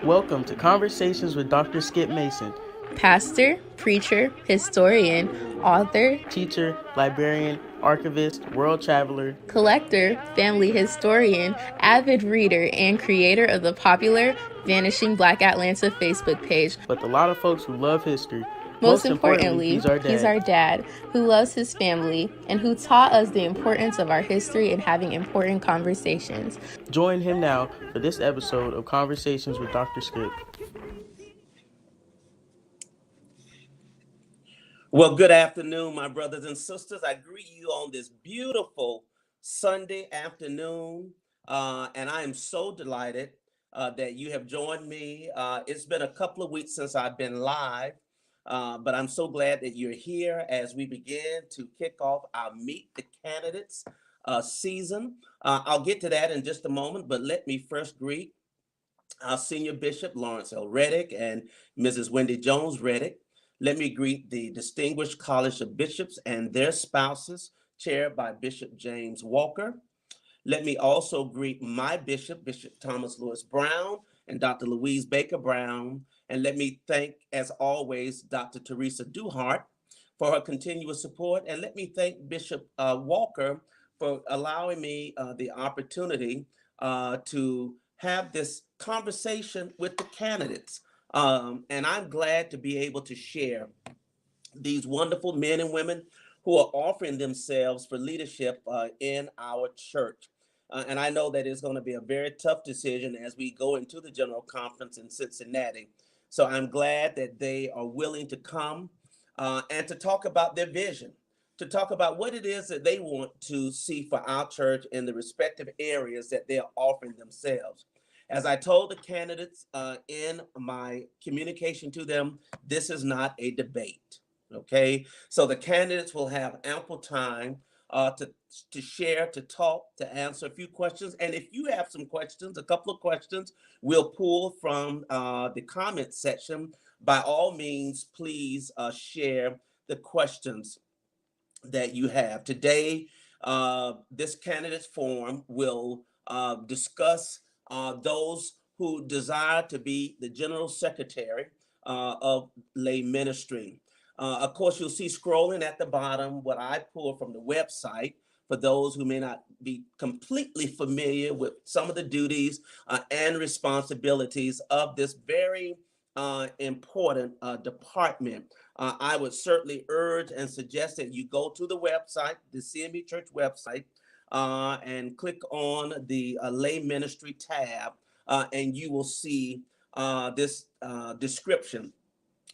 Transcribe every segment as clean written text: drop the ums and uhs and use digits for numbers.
Welcome to Conversations with Dr. Skip Mason, pastor, preacher, historian, author, teacher, librarian, archivist, world traveler, collector, family historian, avid reader, and creator of the popular Vanishing Black Atlanta Facebook page. with a lot of folks who love history. Most importantly, he's our dad who loves his family and who taught us the importance of our history and having important conversations. Join him now for this episode of Conversations with Dr. Skip. Well, good afternoon, my brothers and sisters. I greet you on this beautiful Sunday afternoon, and I am so delighted that you have joined me. It's been a couple of weeks since I've been live, but I'm so glad that you're here as we begin to kick off our Meet the Candidates season. I'll get to that in just a moment, but let me first greet our Senior Bishop, Lawrence L. Reddick, and Mrs. Wendy Jones Reddick. Let me greet the Distinguished College of Bishops and their spouses, chaired by Bishop James Walker. Let me also greet my bishop, Bishop Thomas Lewis Brown, and Dr. Louise Baker Brown. And let me thank, as always, Dr. Teresa Duhart for her continuous support. And let me thank Bishop Walker for allowing me the opportunity to have this conversation with the candidates. And I'm glad to be able to share these wonderful men and women who are offering themselves for leadership in our church. And I know that it's going to be a very tough decision as we go into the General Conference in Cincinnati. So I'm glad that they are willing to come and to talk about their vision, to talk about what it is that they want to see for our church in the respective areas that they are offering themselves. As I told the candidates in my communication to them, this is not a debate, okay? So the candidates will have ample time to share, to talk, to answer a few questions. And if you have some questions, a couple of questions, we'll pull from the comment section. By all means, please share the questions that you have. Today, this candidates forum will discuss those who desire to be the general secretary of lay ministry. Of course, you'll see scrolling at the bottom what I pulled from the website for those who may not be completely familiar with some of the duties and responsibilities of this very important department. I would certainly urge and suggest that you go to the website, the CME Church website, and click on the lay ministry tab, and you will see this description.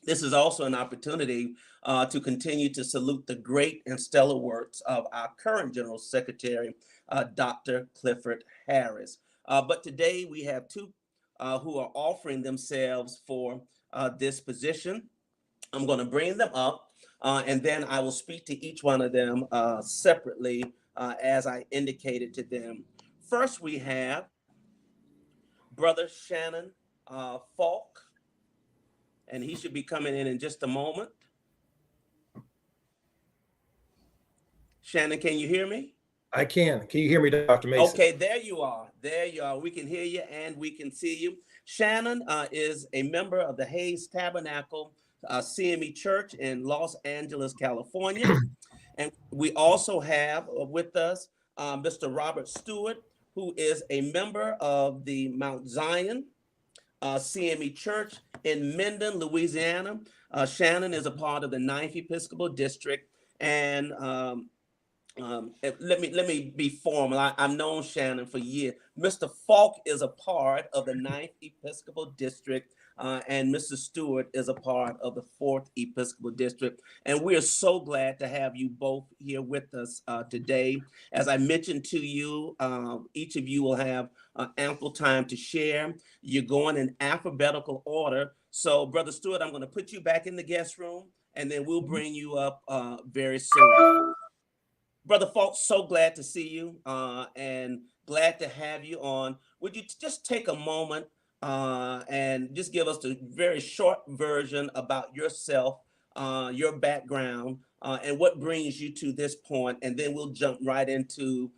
This is also an opportunity to continue to salute the great and stellar works of our current General Secretary, Dr. Clifford Harris. But today we have two who are offering themselves for this position. I'm going to bring them up, and then I will speak to each one of them separately as I indicated to them. First, we have Brother Shannon Faulk, and he should be coming in just a moment. Shannon, can you hear me? I can. Can you hear me, Dr. Mason? Okay, there you are. There you are. We can hear you and we can see you. Shannon is a member of the Hayes Tabernacle CME Church in Los Angeles, California. And we also have with us Mr. Robert Stewart, who is a member of the Mount Zion CME Church in Minden, Louisiana. Shannon is a part of the 9th Episcopal District. And let me be formal. I've known Shannon for years. Mr. Falk is a part of the 9th Episcopal District, and Mr. Stewart is a part of the 4th Episcopal District. And we are so glad to have you both here with us today. As I mentioned to you, each of you will have ample time to share. You're going in alphabetical order. So, Brother Stewart, I'm going to put you back in the guest room, and then we'll bring you up very soon. Brother Falk, so glad to see you and glad to have you on. Would you just take a moment and just give us a very short version about yourself, your background, and what brings you to this point, and then we'll jump right into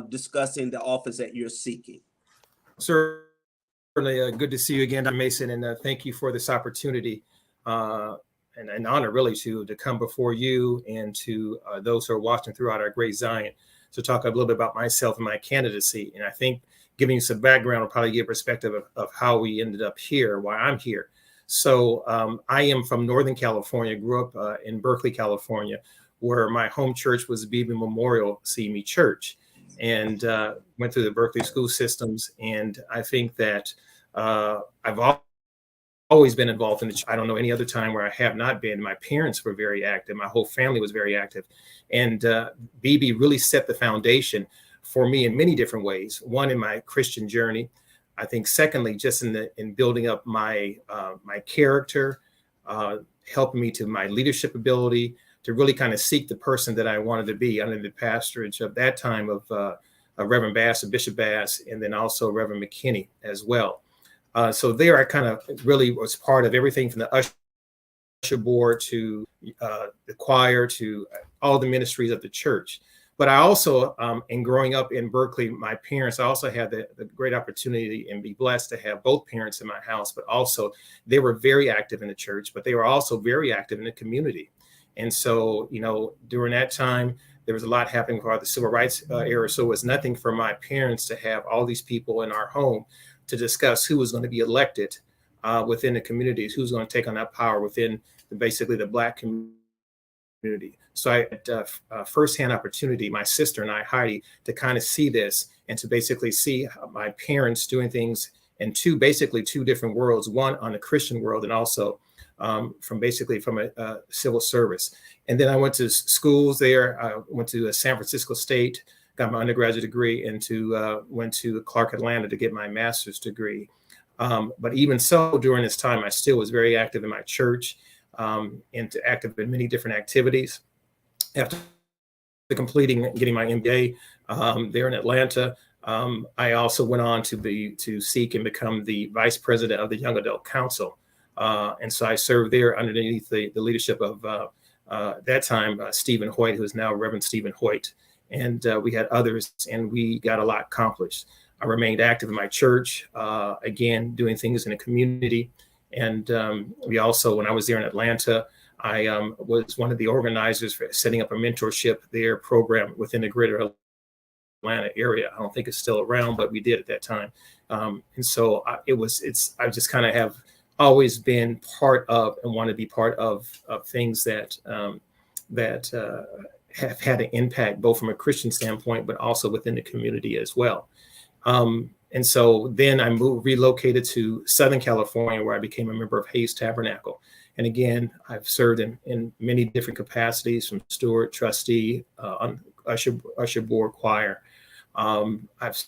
discussing the office that you're seeking. Sir, good to see you again, Dr. Mason, and thank you for this opportunity and an honor, really, to come before you and to those who are watching throughout our great Zion to talk a little bit about myself and my candidacy. And I think giving you some background will probably give perspective of how we ended up here, why I'm here. So I am from Northern California, grew up in Berkeley, California, where my home church was Beebe Memorial CME Church, and went through the Berkeley school systems. And I think that I've always been involved in the church. I don't know any other time where I have not been. My parents were very active. My whole family was very active. And Beebe really set the foundation for me in many different ways. One, in my Christian journey. I think secondly, just in building up my my character, helping me to my leadership ability, to really kind of seek the person that I wanted to be under the pastorage of that time of Reverend Bass and Bishop Bass, and then also Reverend McKinney as well. So there I kind of really was part of everything from the usher board to the choir to all the ministries of the church. But I also, in growing up in Berkeley, my parents, I also had the great opportunity and be blessed to have both parents in my house, but also they were very active in the church, but they were also very active in the community. And so, you know, during that time, there was a lot happening throughout the civil rights era. So it was nothing for my parents to have all these people in our home to discuss who was going to be elected within the communities, who's going to take on that power within basically the Black community. So I had firsthand opportunity, my sister and I, Heidi, to kind of see this and to basically see my parents doing things in two different worlds, one on the Christian world and also from a civil service. And then I went to schools there. I went to San Francisco State, got my undergraduate degree, and went to Clark, Atlanta to get my master's degree. But even so, during this time, I still was very active in my church and active in many different activities. After getting my MBA there in Atlanta, I also went on to seek and become the vice president of the Young Adult Council. And so I served there underneath the leadership of that time, Stephen Hoyt, who is now Reverend Stephen Hoyt. And we had others, and we got a lot accomplished. I remained active in my church, again, doing things in the community. And we also, when I was there in Atlanta, I was one of the organizers for setting up a mentorship there program within the greater Atlanta area. I don't think it's still around, but we did at that time. And so I just kind of have always been part of and want to be part of things that have had an impact both from a Christian standpoint, but also within the community as well. And so then I relocated to Southern California, where I became a member of Hayes Tabernacle. And again, I've served in many different capacities, from Stewart, trustee, usher board, choir. I've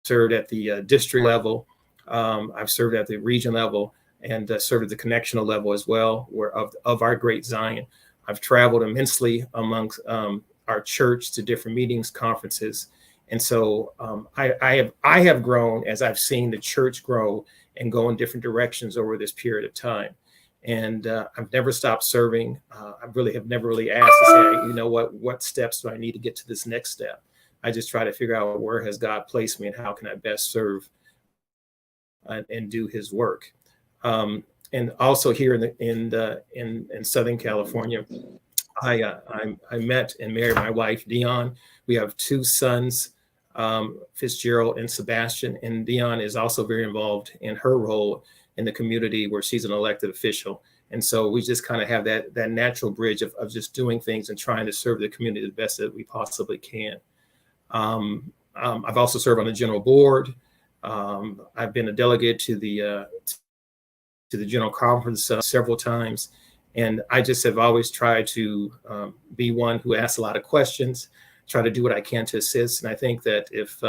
served at the district level. I've served at the region level, and served at the connectional level as well, of our great Zion. I've traveled immensely amongst our church to different meetings, conferences. And so I have grown as I've seen the church grow and go in different directions over this period of time. And I've never stopped serving. I really have never really asked to say, you know, what steps do I need to get to this next step? I just try to figure out where has God placed me and how can I best serve and do His work. And also here in Southern California, I met and married my wife, Dion. We have two sons, Fitzgerald and Sebastian, and Dion is also very involved in her role in the community where she's an elected official. And so we just kind of have that natural bridge of just doing things and trying to serve the community the best that we possibly can. I've also served on the general board. I've been a delegate to the general conference several times. And I just have always tried to be one who asks a lot of questions, try to do what I can to assist. And I think that if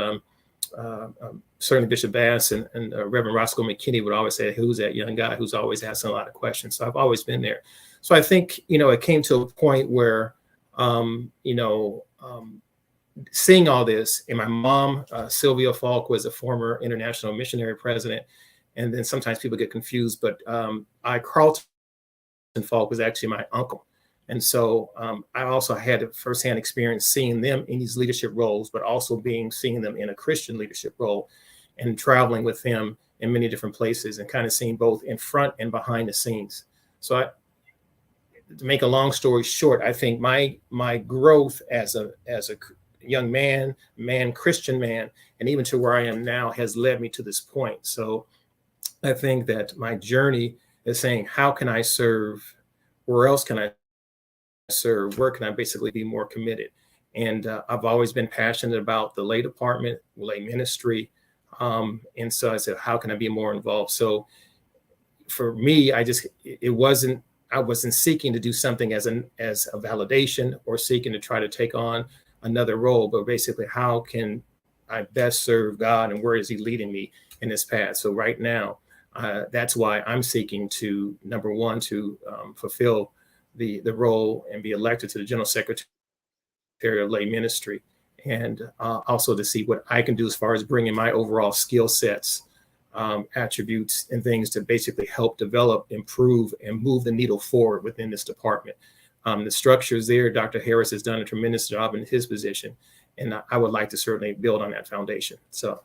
certainly Bishop Bass and Reverend Roscoe McKinney would always say, who's that young guy who's always asking a lot of questions? So I've always been there. So I think, it came to a point where, seeing all this, and my mom, Sylvia Faulk, was a former international missionary president. And then sometimes people get confused, but Carlton Falk was actually my uncle. And so I also had a firsthand experience seeing them in these leadership roles, but also seeing them in a Christian leadership role and traveling with them in many different places and kind of seen both in front and behind the scenes. So to make a long story short, I think my growth as a young man, Christian man, and even to where I am now has led me to this point. So I think that my journey is saying, how can I serve? Where else can I serve? Where can I basically be more committed? And I've always been passionate about the lay department, lay ministry. And so I said, how can I be more involved? So for me, I wasn't seeking to do something as a validation or seeking to try to take on another role, but basically, how can I best serve God and where is he leading me in this path? So right now, that's why I'm seeking to, number one, to fulfill the role and be elected to the General Secretary of Lay Ministry, and also to see what I can do as far as bringing my overall skill sets, attributes, and things to basically help develop, improve, and move the needle forward within this department. The structure is there. Dr. Harris has done a tremendous job in his position, and I would like to certainly build on that foundation. So,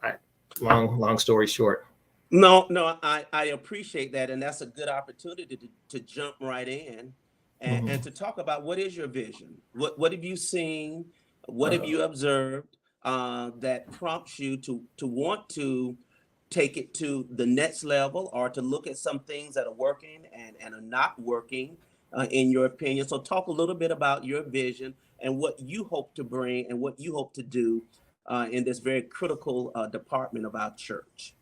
long story short. No, I appreciate that, and that's a good opportunity to jump right in and to talk about what is your vision. What have you seen? What have you observed that prompts you to want to take it to the next level, or to look at some things that are working and are not working, in your opinion? So talk a little bit about your vision and what you hope to bring and what you hope to do in this very critical department of our church.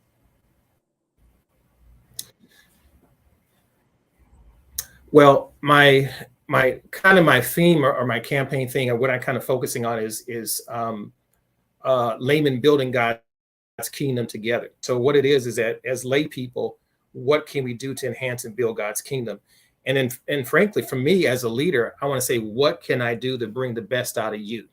Well, my theme or my campaign thing, or what I'm kind of focusing on is laymen building God's kingdom together. So what it is that as lay people, what can we do to enhance and build God's kingdom? And frankly, for me as a leader, I want to say, what can I do to bring the best out of you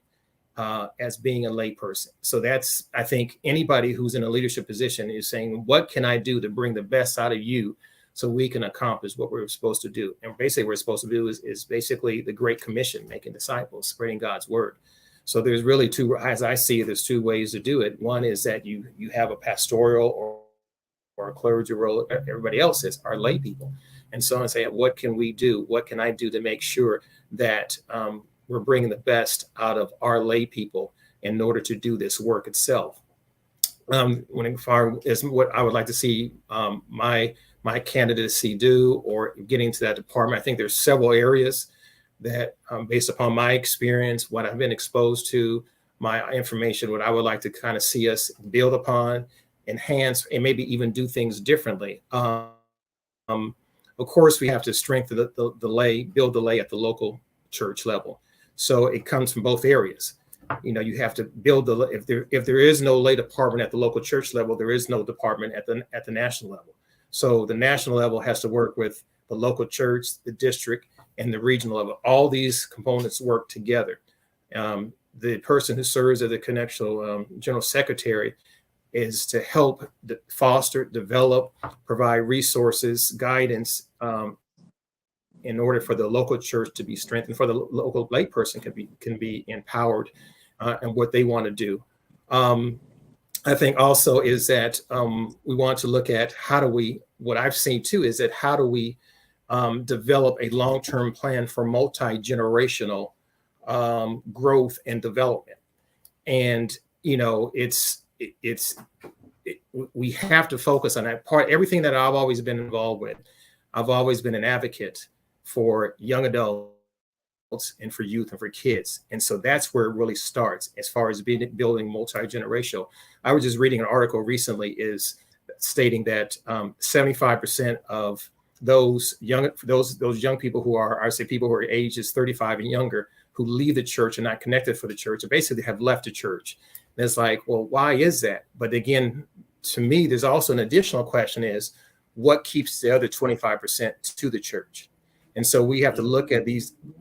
as being a lay person? So that's, I think anybody who's in a leadership position is saying, what can I do to bring the best out of you so we can accomplish what we're supposed to do? And basically what we're supposed to do is basically the Great Commission, making disciples, spreading God's word. So there's really two, as I see it, there's two ways to do it. One is that you have a pastoral or a clergy role. Everybody else are lay people. And so I say, what can we do? What can I do to make sure that we're bringing the best out of our lay people in order to do this work itself? When far as what I would like to see my candidacy do, or getting to that department, I think there's several areas that, based upon my experience, what I've been exposed to, my information, what I would like to kind of see us build upon, enhance, and maybe even do things differently. Of course, we have to strengthen the lay, build the lay at the local church level. So it comes from both areas. You know, you have to build if there is no lay department at the local church level, there is no department at the national level. So the national level has to work with the local church, the district, and the regional level. All these components work together. The person who serves as the connectional general secretary is to help foster, develop, provide resources, guidance, in order for the local church to be strengthened, for the local lay person can be empowered in what they want to do. I think also is that we want to look at what I've seen too is that how do we develop a long-term plan for multi-generational growth and development. And, you know, we have to focus on that part. Everything that I've always been involved with, I've always been an advocate for young adults and for youth and for kids. And so that's where it really starts as far as building multi-generational. I was just reading an article recently is stating that 75% of those young people who are, I say people who are ages 35 and younger, who leave the church and not connected for the church, or basically have left the church. And it's like, well, why is that? But again, to me, there's also an additional question is, what keeps the other 25% to the church? And so we have to look at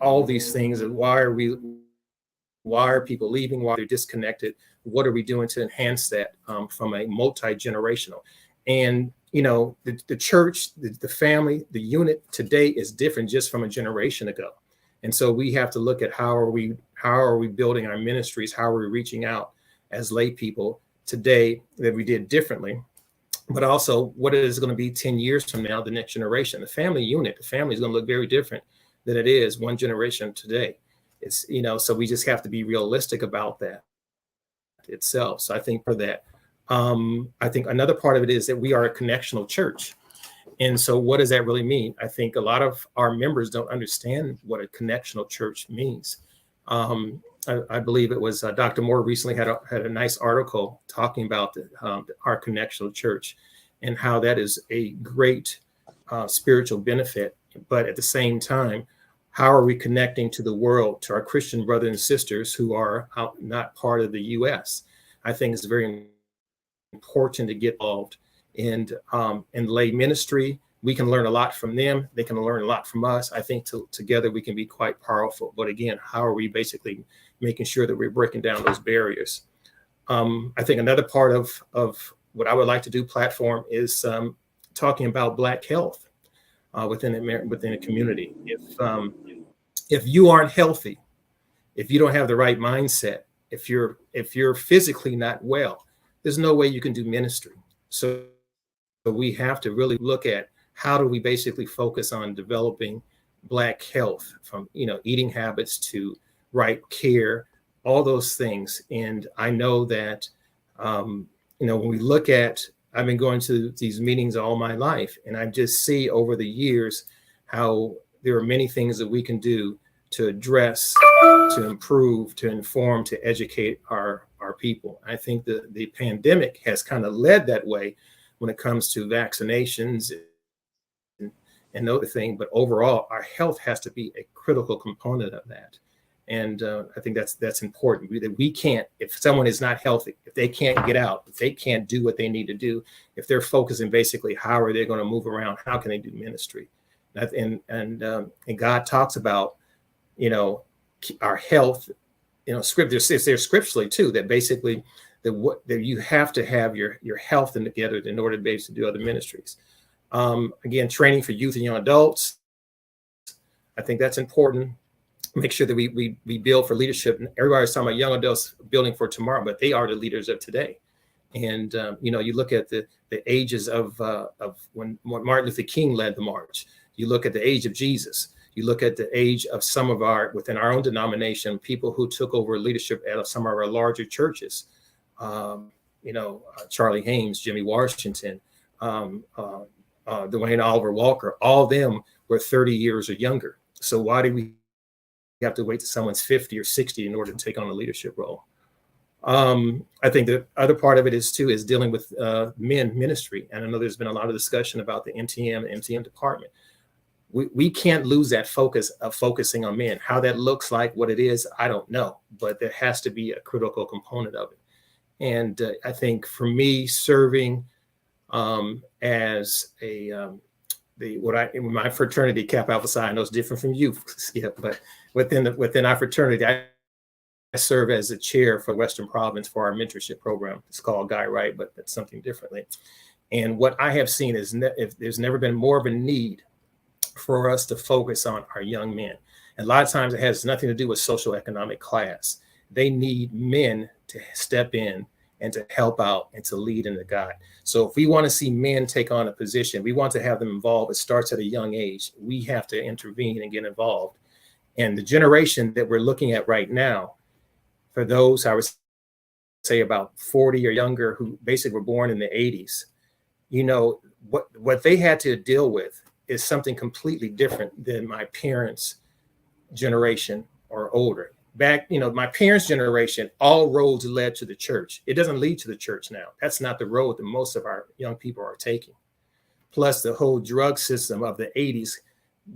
all these things, and why are people leaving? Why they're disconnected? What are we doing to enhance that from a multi-generational? And, you know, the church, the family, the unit today is different just from a generation ago. And so we have to look at how are we building our ministries? How are we reaching out as lay people today that we did differently but also what it is going to be 10 years from now, the next generation. The family unit, the family is going to look very different than it is one generation today. It's, so we just have to be realistic about that itself. So I think for that, I think another part of it is that we are a connectional church. And so what does that really mean? I think a lot of our members don't understand what a connectional church means. I believe it was Dr. Moore recently had a nice article talking about our connectional church and how that is a great spiritual benefit. But at the same time, how are we connecting to the world, to our Christian brothers and sisters who are not part of the U.S.? I think it's very important to get involved in lay ministry. We can learn a lot from them. They can learn a lot from us. I think together we can be quite powerful. But again, how are we basically making sure that we're breaking down those barriers? I think another part of what I would like to do platform is talking about Black health within a community. If you aren't healthy, if you don't have the right mindset, if you're physically not well, there's no way you can do ministry. So we have to really look at how do we basically focus on developing Black health, from eating habits to right care, all those things. And I know that when we look at, I've been going to these meetings all my life, and I just see over the years how there are many things that we can do to address, to improve, to inform, to educate our people. I think the pandemic has kind of led that way when it comes to vaccinations and other things. But overall, our health has to be a critical component of that. And I think that's important. That we can't, if someone is not healthy, if they can't get out, if they can't do what they need to do, if they're focusing basically how are they going to move around, how can they do ministry? And God talks about our health. Scripture says there scripturally too that basically that you have to have your health together in order to be able to do other ministries. Again, training for youth and young adults. I think that's important. Make sure that we build for leadership. And everybody's talking about young adults building for tomorrow, but they are the leaders of today. And you look at the ages of when Martin Luther King led the march. You look at the age of Jesus. You look at the age of some of within our own denomination, people who took over leadership at some of our larger churches. Charlie Haynes, Jimmy Washington, Dwayne Oliver Walker, all of them were 30 years or younger. So why do we have to wait till someone's 50 or 60 in order to take on a leadership role? I think the other part of it is dealing with men ministry. And I know there's been a lot of discussion about the MTM department. We can't lose that focus of focusing on men. How that looks like, what it is, I don't know, but there has to be a critical component of it. And I think for me, serving as in my fraternity, Kappa Alpha Psi, I know it's different from you, Skip, but within our fraternity, I serve as a chair for Western Province for our mentorship program. It's called Guy Right, but it's something differently. And what I have seen is if there's never been more of a need for us to focus on our young men. And a lot of times it has nothing to do with social economic class. They need men to step in and to help out and to lead in the God. So if we want to see men take on a position, we want to have them involved. It starts at a young age. We have to intervene and get involved. And the generation that we're looking at right now, for those, I would say about 40 or younger, who basically were born in the 80s, what they had to deal with is something completely different than my parents' generation or older. Back, my parents' generation, all roads led to the church. It doesn't lead to the church now. That's not the road that most of our young people are taking. Plus, the whole drug system of the 80s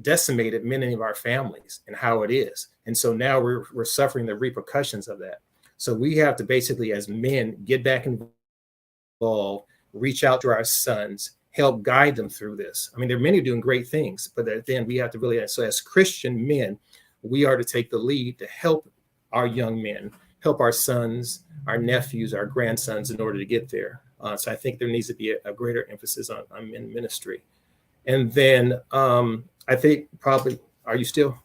decimated many of our families and how it is. And so now we're suffering the repercussions of that. So we have to basically, as men, get back involved, reach out to our sons, help guide them through this. I mean, there are many doing great things, but then we have to really, so as Christian men, we are to take the lead to help our young men, help our sons, our nephews, our grandsons in order to get there. So I think there needs to be a greater emphasis on men ministry. And then I think probably, are you still?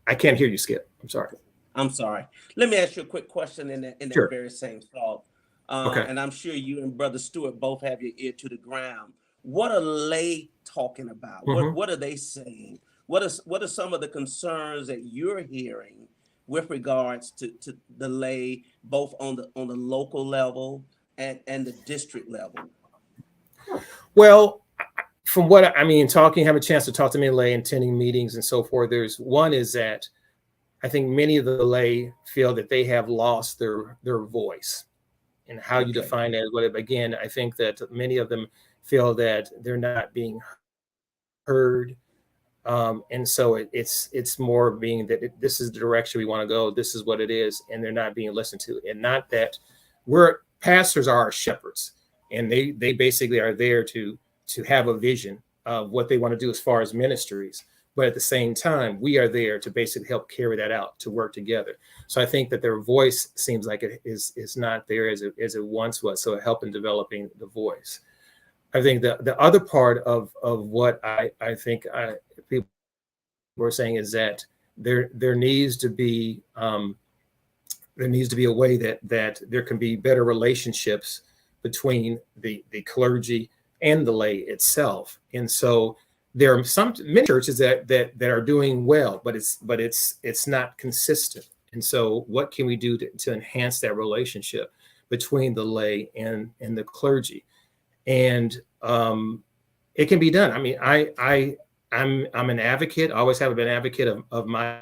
I can't hear you, Skip. I'm sorry. I'm sorry. Let me ask you a quick question in that Sure. very same thought. Okay. And I'm sure you and Brother Stewart both have your ear to the ground. What are lay talking about? What are they saying? What are some of the concerns that you're hearing with regards to the lay, both on the local level and the district level? Well, from what I mean, have a chance to talk to many lay, attending meetings and so forth. There's one is that I think many of the lay feel that they have lost their voice. And how you define that, but again, I think that many of them feel that they're not being heard. And so it's more being that this is the direction we want to go. This is what it is. And they're not being listened to. And not that pastors are our shepherds, and they basically are there to have a vision of what they want to do as far as ministries. But at the same time, we are there to basically help carry that out, to work together. So I think that their voice seems like it is not there as it once was. So help in developing the voice. I think the other part of what I think people were saying is that there needs to be a way that there can be better relationships between the clergy and the lay itself. And so there are many churches that are doing well, but it's not consistent. And so what can we do to enhance that relationship between the lay and the clergy? And it can be done. I mean, I'm an advocate. I always have been an advocate of my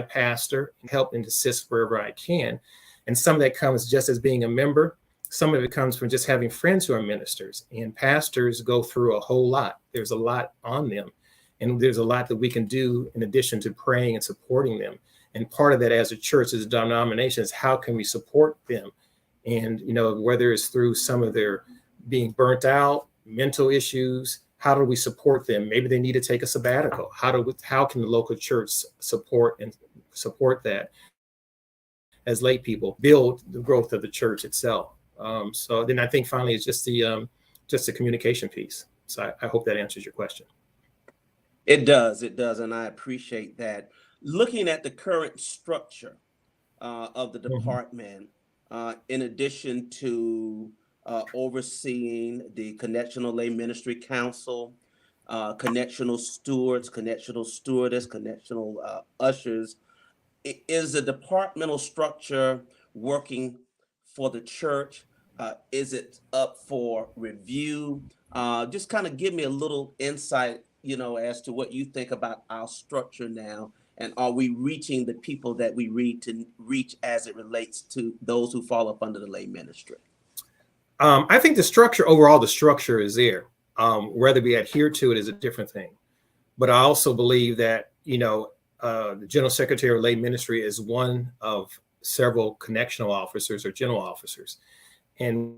pastor, and help and assist wherever I can. And some of that comes just as being a member. Some of it comes from just having friends who are ministers, and pastors go through a whole lot. There's a lot on them, and there's a lot that we can do in addition to praying and supporting them. And part of that as a church, as a denomination, is how can we support them? And, whether it's through some of their being burnt out, mental issues, how do we support them? Maybe they need to take a sabbatical. How can the local church support that as lay people build the growth of the church itself? So then I think finally it's just the communication piece. So I hope that answers your question. It does, and I appreciate that. Looking at the current structure of the department, in addition to overseeing the Connectional Lay Ministry Council, connectional stewards, connectional stewardess, connectional ushers, is the departmental structure working for the church? Is it up for review? Just kind of give me a little insight, as to what you think about our structure now, and are we reaching the people that we need to reach as it relates to those who fall up under the lay ministry? I think the structure is there. Whether we adhere to it is a different thing. But I also believe that, the General Secretary of Lay Ministry is one of several connectional officers or general officers. And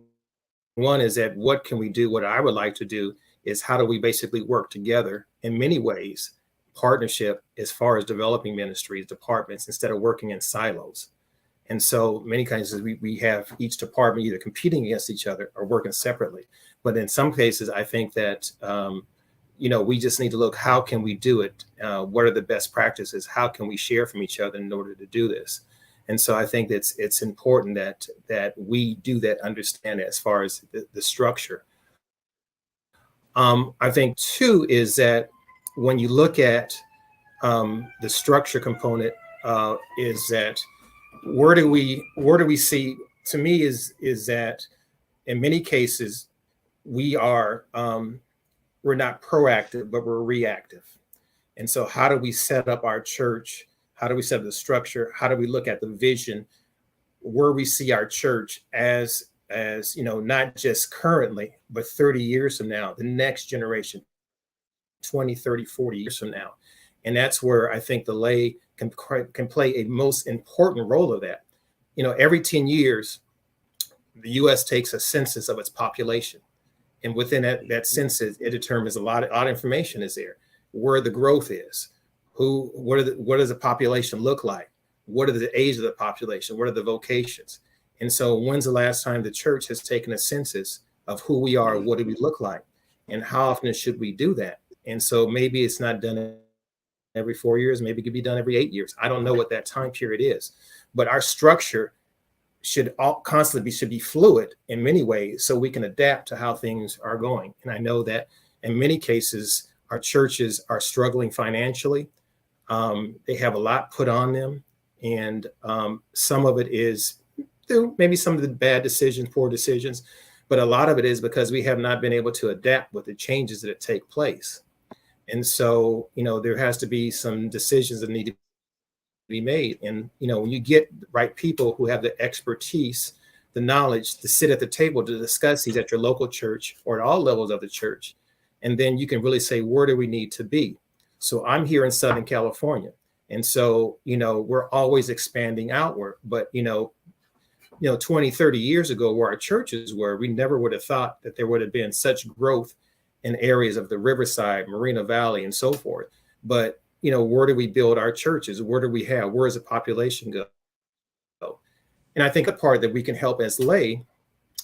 one is that what can we do? What I would like to do is how do we basically work together in many ways, partnership as far as developing ministries, departments, instead of working in silos. And so many cases we have each department either competing against each other or working separately. But in some cases, I think that, we just need to look, how can we do it? What are the best practices? How can we share from each other in order to do this? And so I think it's important that we do that, understand it as far as the structure. I think too is that when you look at the structure component, is that where do we see? To me, is that in many cases we're not proactive, but we're reactive. And so how do we set up our church? How do we set up the structure? How do we look at the vision where we see our church as not just currently, but 30 years from now, the next generation, 20, 30, 40 years from now? And that's where I think the lay can play a most important role of that. Every 10 years, the U.S. takes a census of its population. And within that census, it determines a lot of information is there, where the growth is, what does the population look like? What are the age of the population? What are the vocations? And so when's the last time the church has taken a census of who we are, what do we look like? And how often should we do that? And so maybe it's not done every 4 years, maybe it could be done every 8 years. I don't know what that time period is, but our structure should be fluid in many ways, so we can adapt to how things are going. And I know that in many cases, our churches are struggling financially. They have a lot put on them, and some of it is maybe some of the bad decisions, poor decisions, but a lot of it is because we have not been able to adapt with the changes that take place. And so, there has to be some decisions that need to be made. And, when you get the right people who have the expertise, the knowledge to sit at the table to discuss these at your local church or at all levels of the church, and then you can really say, where do we need to be? So I'm here in Southern California. And so, we're always expanding outward. But, 20, 30 years ago, where our churches were, we never would have thought that there would have been such growth in areas of the Riverside, Moreno Valley, and so forth. But, where do we build our churches? Where do we have? Where does the population go? And I think the part that we can help as lay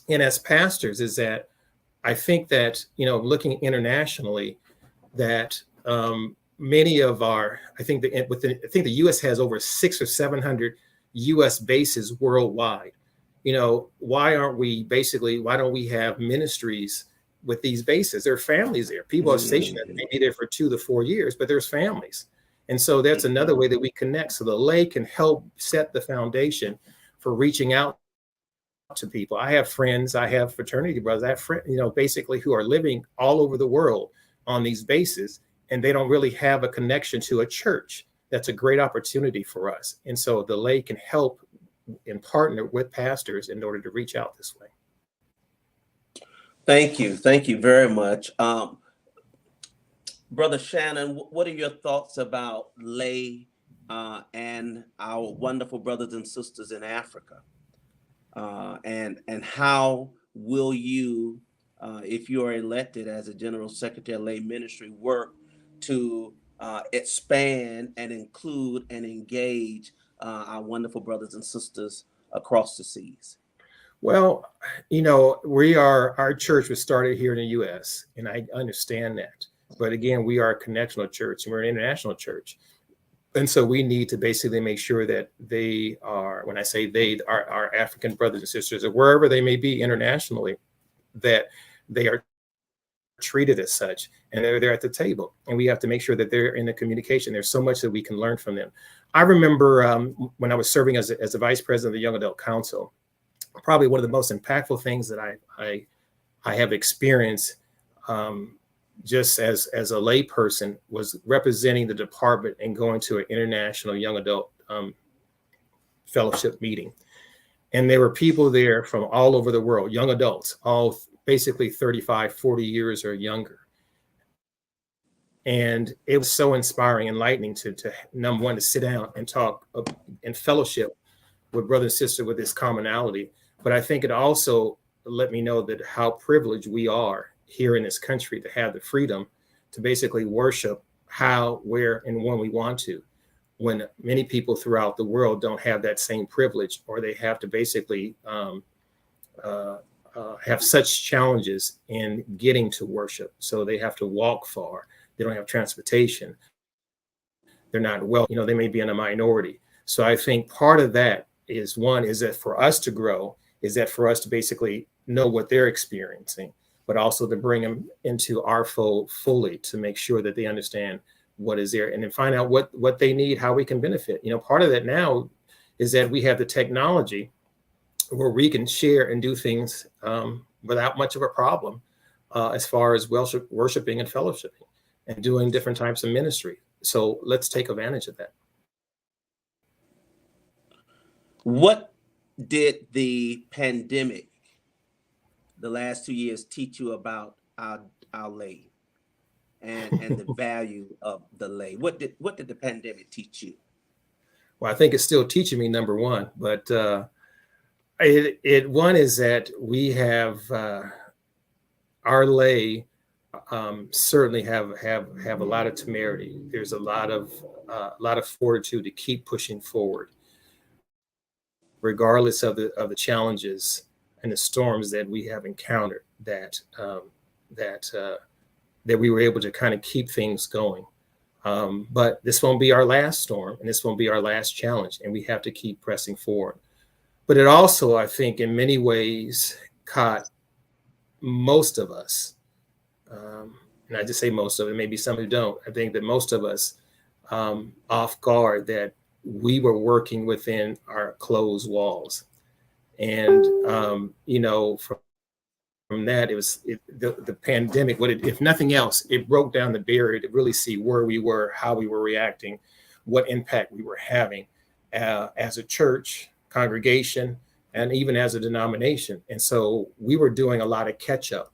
and as pastors is that I think that, looking internationally, that many of I think the U.S. has over 600 or 700 U.S. bases worldwide. Why don't we have ministries with these bases? There are families there. People are stationed there. They may be there for 2 to 4 years, but there's families. And so that's another way that we connect. So the lay can help set the foundation for reaching out to people. I have friends, I have fraternity brothers, I have friends, basically who are living all over the world on these bases, and they don't really have a connection to a church. That's a great opportunity for us. And so the lay can help and partner with pastors in order to reach out this way. Thank you. Thank you very much. Brother Shannon, what are your thoughts about lay and our wonderful brothers and sisters in Africa? And how will you, if you are elected as a General Secretary of Lay Ministry, work to expand and include and engage our wonderful brothers and sisters across the seas? Well, our church was started here in the U.S., and I understand that. But again, we are a connectional church, and we're an international church. And so we need to basically make sure that they are, when I say they, our African brothers and sisters, or wherever they may be internationally, that they are treated as such, and they're at the table. And we have to make sure that they're in the communication. There's so much that we can learn from them. I remember when I was serving as the vice president of the Young Adult Council, probably one of the most impactful things that I have experienced just as a lay person was representing the department and going to an international young adult fellowship meeting. And there were people there from all over the world, young adults, all basically 35, 40 years or younger. And it was so inspiring, enlightening to number one, to sit down and talk and fellowship with brother and sister with this commonality. But I think it also let me know that how privileged we are here in this country to have the freedom to basically worship how, where, and when we want to, when many people throughout the world don't have that same privilege, or they have to basically have such challenges in getting to worship. So they have to walk far. They don't have transportation. They're not well, they may be in a minority. So I think part of that is that for us to grow, is that for us to basically know what they're experiencing, but also to bring them into our fold fully to make sure that they understand what is there and then find out what they need, how we can benefit. Part of that now is that we have the technology where we can share and do things without much of a problem as far as worshiping and fellowshipping and doing different types of ministry. So let's take advantage of that. What did the pandemic, the last 2 years, teach you about our lay and the value of the lay? What did the pandemic teach you? Well, I think it's still teaching me, number one, but one is that we have our lay certainly have a lot of temerity. There's a lot of fortitude to keep pushing forward, regardless of the challenges and the storms that we have encountered. That we were able to kind of keep things going. But this won't be our last storm, and this won't be our last challenge, and we have to keep pressing forward. But it also, I think, in many ways caught most of us, and I just say most of it, maybe some who don't. I think that most of us off guard that we were working within our closed walls. And, from that, the pandemic, if nothing else, it broke down the barrier to really see where we were, how we were reacting, what impact we were having as a church, congregation, and even as a denomination. And so we were doing a lot of catch up.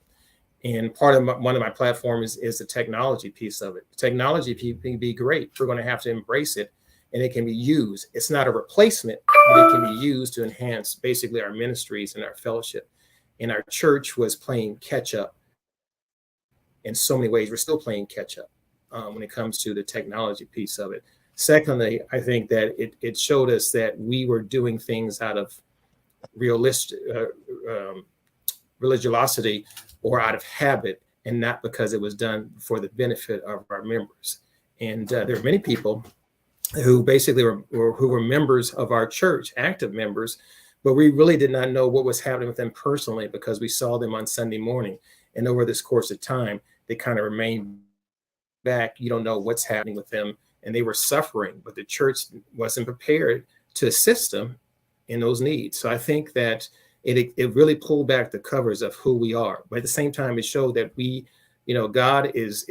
And part of one of my platforms is the technology piece of it. Technology can be great. We're going to have to embrace it, and it can be used. It's not a replacement, but it can be used to enhance basically our ministries and our fellowship. And our church was playing catch up in so many ways. We're still playing catch up when it comes to the technology piece of it. Secondly, I think that it showed us that we were doing things out of religiosity or out of habit, and not because it was done for the benefit of our members. And there are many people who basically were members of our church, active members, but we really did not know what was happening with them personally because we saw them on Sunday morning. And over this course of time, they kind of remained back. You don't know what's happening with them. And they were suffering, but the church wasn't prepared to assist them in those needs. So I think that it really pulled back the covers of who we are. But at the same time, it showed that God is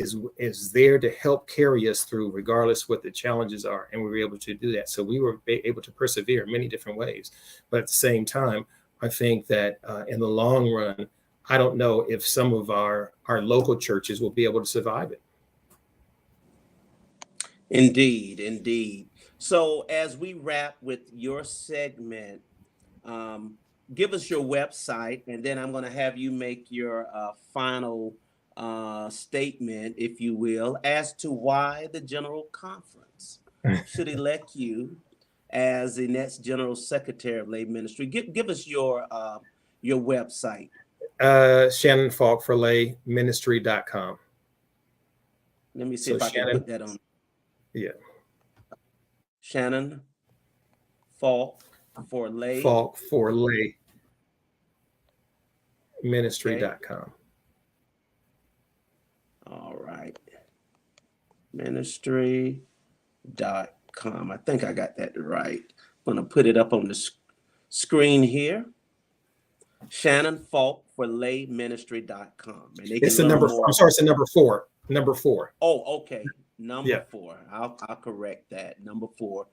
there to help carry us through, regardless what the challenges are. And we were able to do that. So we were able to persevere in many different ways. But at the same time, I think that in the long run, I don't know if some of our local churches will be able to survive it. Indeed, indeed. So as we wrap with your segment, give us your website, and then I'm going to have you make your final statement, if you will, as to why the General Conference should elect you as the next General Secretary of Lay Ministry. Give us your website. Shannon Falk for layministry.com. Let me see if I can put that on. Yeah. Shannon Falk for lay. Falk for layministry.com. Okay. All right. Ministry.com. I think I got that right. I'm going to put it up on the screen here. Shannon Falk for layministry.com. And it's the number. I'm sorry, it's the number 4. Number 4. Oh, okay. Number 4. I'll correct that. Number 4.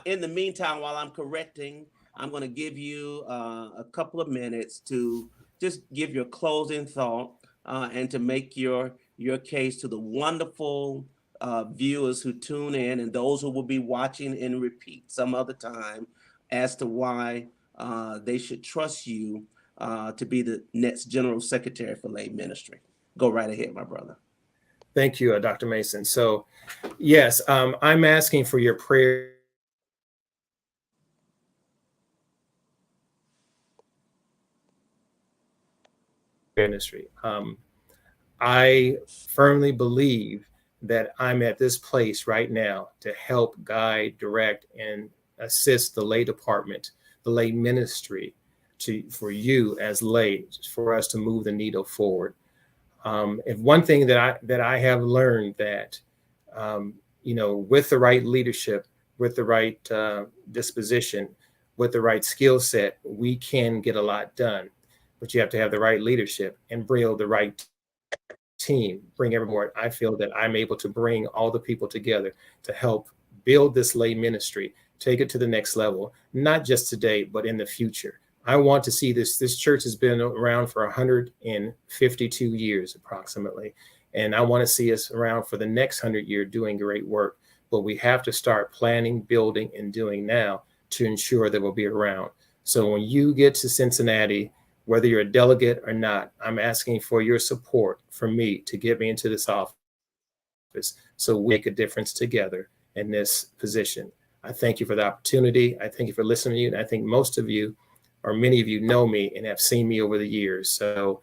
In the meantime, while I'm correcting, I'm going to give you a couple of minutes to just give your closing thought and to make your case to the wonderful viewers who tune in and those who will be watching in repeat some other time as to why they should trust you to be the next General Secretary for Lay Ministry. Go right ahead, my brother. Thank you, Dr. Mason. So, yes, I'm asking for your prayer. Ministry. I firmly believe that I'm at this place right now to help guide, direct, and assist the lay department, the lay ministry, for you as lay, for us to move the needle forward. If one thing that I have learned that, with the right leadership, with the right disposition, with the right skill set, we can get a lot done. But you have to have the right leadership and bring the right team, bring everyone. I feel that I'm able to bring all the people together to help build this lay ministry, take it to the next level, not just today, but in the future. I want to see this church has been around for 152 years approximately. And I want to see us around for the next 100 years doing great work. But we have to start planning, building, and doing now to ensure that we'll be around. So when you get to Cincinnati, whether you're a delegate or not, I'm asking for your support for me to get me into this office so we make a difference together in this position. I thank you for the opportunity. I thank you for listening to you. And I think most of you, or many of you, know me and have seen me over the years. So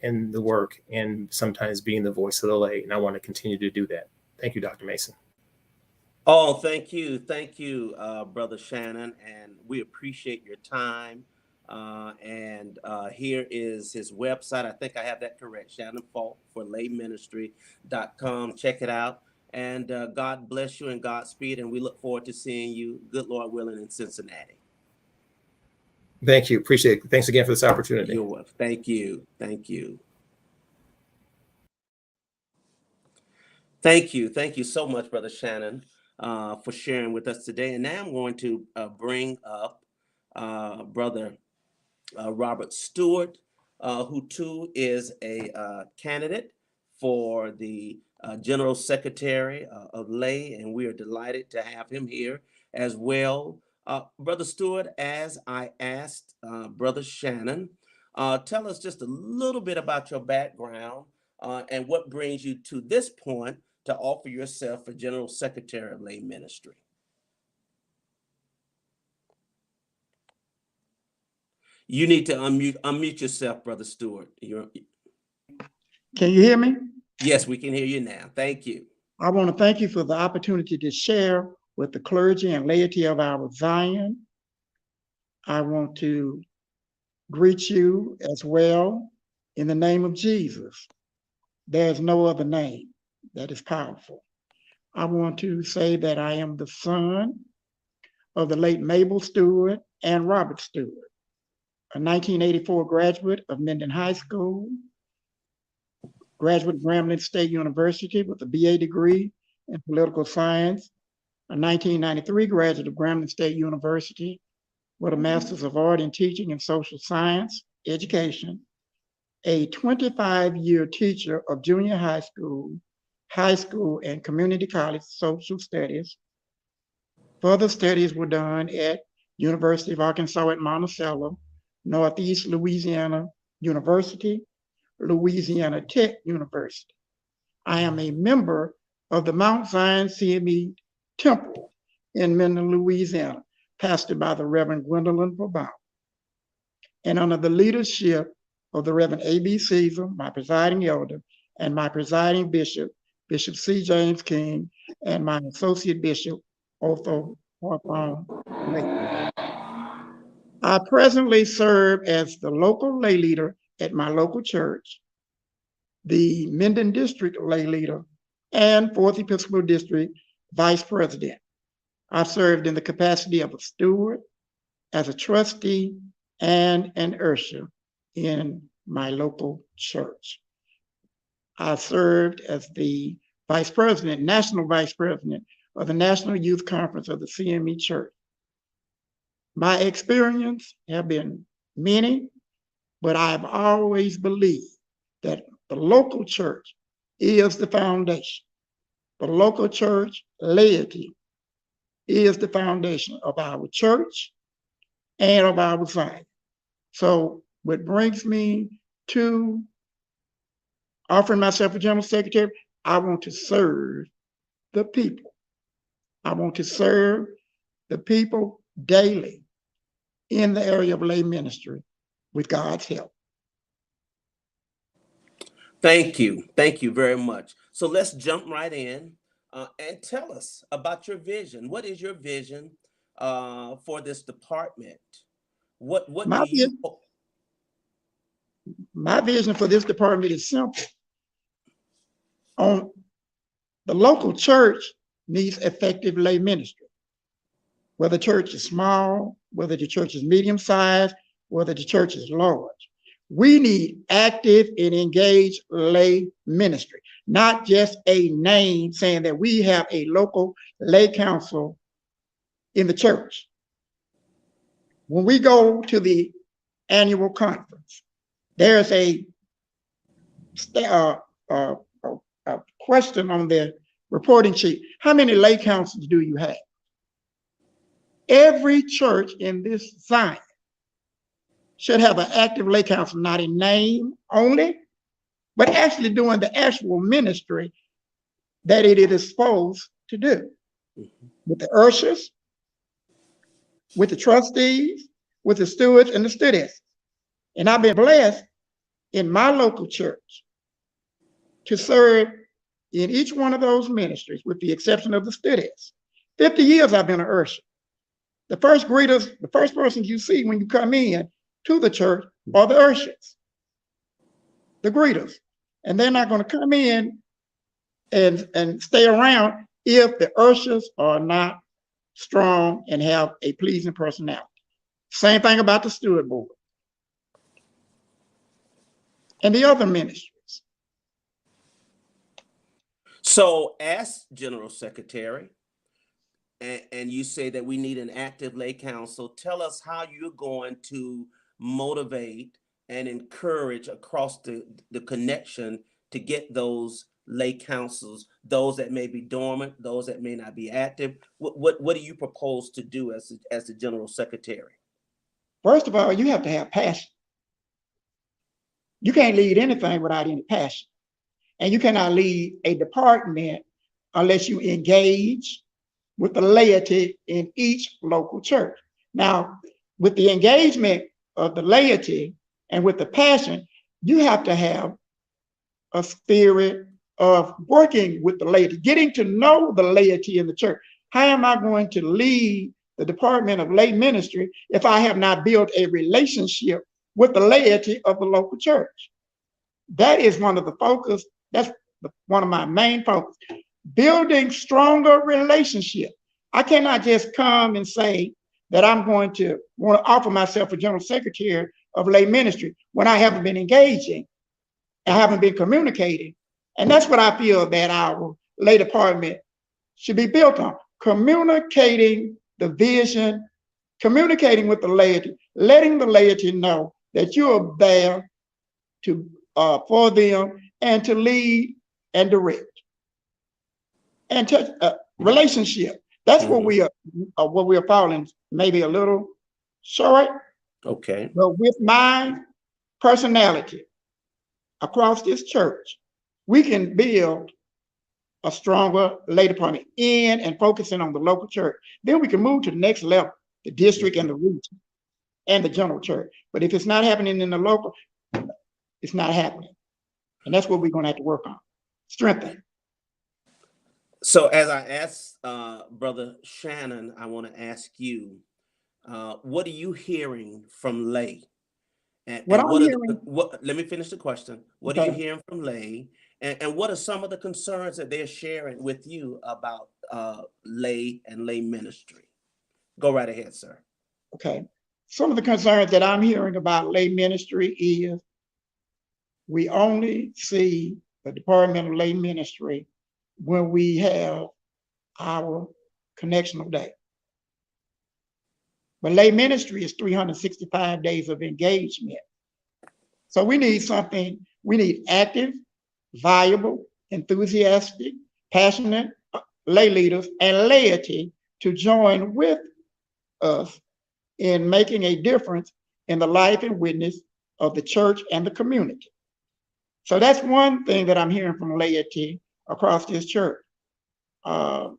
in the work and sometimes being the voice of the lay. And I want to continue to do that. Thank you, Dr. Mason. Oh, thank you, Brother Shannon, and we appreciate your time. And here is his website. I think I have that correct. Shannon Falk for layministry.com. Check it out. And God bless you and Godspeed. And we look forward to seeing you, good Lord willing, in Cincinnati. Thank you. Appreciate it. Thanks again for this opportunity. You're welcome. Thank you. Thank you. Thank you. Thank you so much, Brother Shannon, for sharing with us today. And now I'm going to bring up Brother Robert Stewart, who too is a candidate for the General Secretary of Lay, and we are delighted to have him here as well. Brother Stewart, as I asked Brother Shannon, tell us just a little bit about your background and what brings you to this point to offer yourself for General Secretary of Lay Ministry. You need to unmute yourself, Brother Stewart. Can you hear me? Yes, we can hear you now. Thank you. I want to thank you for the opportunity to share with the clergy and laity of our Zion. I want to greet you as well in the name of Jesus. There is no other name that is powerful. I want to say that I am the son of the late Mabel Stewart and Robert Stewart, a 1984 graduate of Minden High School, graduate of Grambling State University with a BA degree in political science, a 1993 graduate of Grambling State University with a Master's of Art in Teaching and Social Science Education, a 25-year teacher of junior high school, and community college social studies. Further studies were done at University of Arkansas at Monticello, Northeast Louisiana University, Louisiana Tech University. I am a member of the Mount Zion CME Temple in Minden, Louisiana, pastored by the Reverend Gwendolyn Bobaum. And under the leadership of the Reverend A.B. Caesar, my presiding elder, and my presiding bishop, Bishop C. James King, and my associate bishop, Otho Hawthorne. I presently serve as the local lay leader at my local church, the Minden District lay leader, and 4th Episcopal District vice president. I've served in the capacity of a steward, as a trustee, and an usher in my local church. I served as the vice president, national vice president of the National Youth Conference of the CME Church. My experience have been many, but I've always believed that the local church is the foundation. The local church laity is the foundation of our church and of our Zion. So what brings me to offering myself for General Secretary, I want to serve the people. I want to serve the people daily in the area of lay ministry with God's help. Thank you. Thank you very much. So let's jump right in and tell us about your vision. What is your vision for this department? What do you hope? My vision for this department is simple. The local church needs effective lay ministry. Whether the church is small, whether the church is medium-sized, whether the church is large. We need active and engaged lay ministry, not just a name saying that we have a local lay council in the church. When we go to the annual conference, there's a question on the reporting sheet. How many lay councils do you have? Every church in this Zion should have an active lay council, not in name only, but actually doing the actual ministry that it is supposed to do. With the ushers, with the trustees, with the stewards and the students. And I've been blessed in my local church to serve in each one of those ministries, with the exception of the students. 50 years I've been an usher. The first greeters, the first person you see when you come in to the church are the ushers, the greeters. And they're not going to come in and stay around if the ushers are not strong and have a pleasing personality. Same thing about the steward board and the other ministries. So as General Secretary, and you say that we need an active lay council, tell us how you're going to motivate and encourage across the connection to get those lay councils, those that may be dormant, those that may not be active. What do you propose to do as the General Secretary? First of all, you have to have passion. You can't lead anything without any passion. And you cannot lead a department unless you engage with the laity in each local church. Now, with the engagement of the laity and with the passion, you have to have a spirit of working with the laity, getting to know the laity in the church. How am I going to lead the Department of Lay Ministry if I have not built a relationship with the laity of the local church? That is one of the focus. That's one of my main focus. Building stronger relationship. I cannot just come and say that I'm going to want to offer myself a General Secretary of Lay Ministry when I haven't been engaging, I haven't been communicating. And that's what I feel that our lay department should be built on. Communicating the vision, communicating with the laity, letting the laity know that you are there to for them and to lead and direct. And to relationship. That's what we are falling maybe a little short. Okay. But with my personality across this church, we can build a stronger lay department in and focusing on the local church. Then we can move to the next level, the district and the region and the general church. But if it's not happening in the local, it's not happening. And that's what we're going to have to work on, strengthen. So as I asked Brother Shannon, I want to ask you, what are you hearing from lay? And What I'm hearing, let me finish the question. What are you hearing from lay? And what are some of the concerns that they're sharing with you about lay and lay ministry? Go right ahead, sir. Okay. Some of the concerns that I'm hearing about lay ministry is we only see the Department of Lay Ministry when we have our connectional day. But lay ministry is 365 days of engagement. So we need something, we need active, viable, enthusiastic, passionate lay leaders and laity to join with us in making a difference in the life and witness of the church and the community. So that's one thing that I'm hearing from laity across this church. I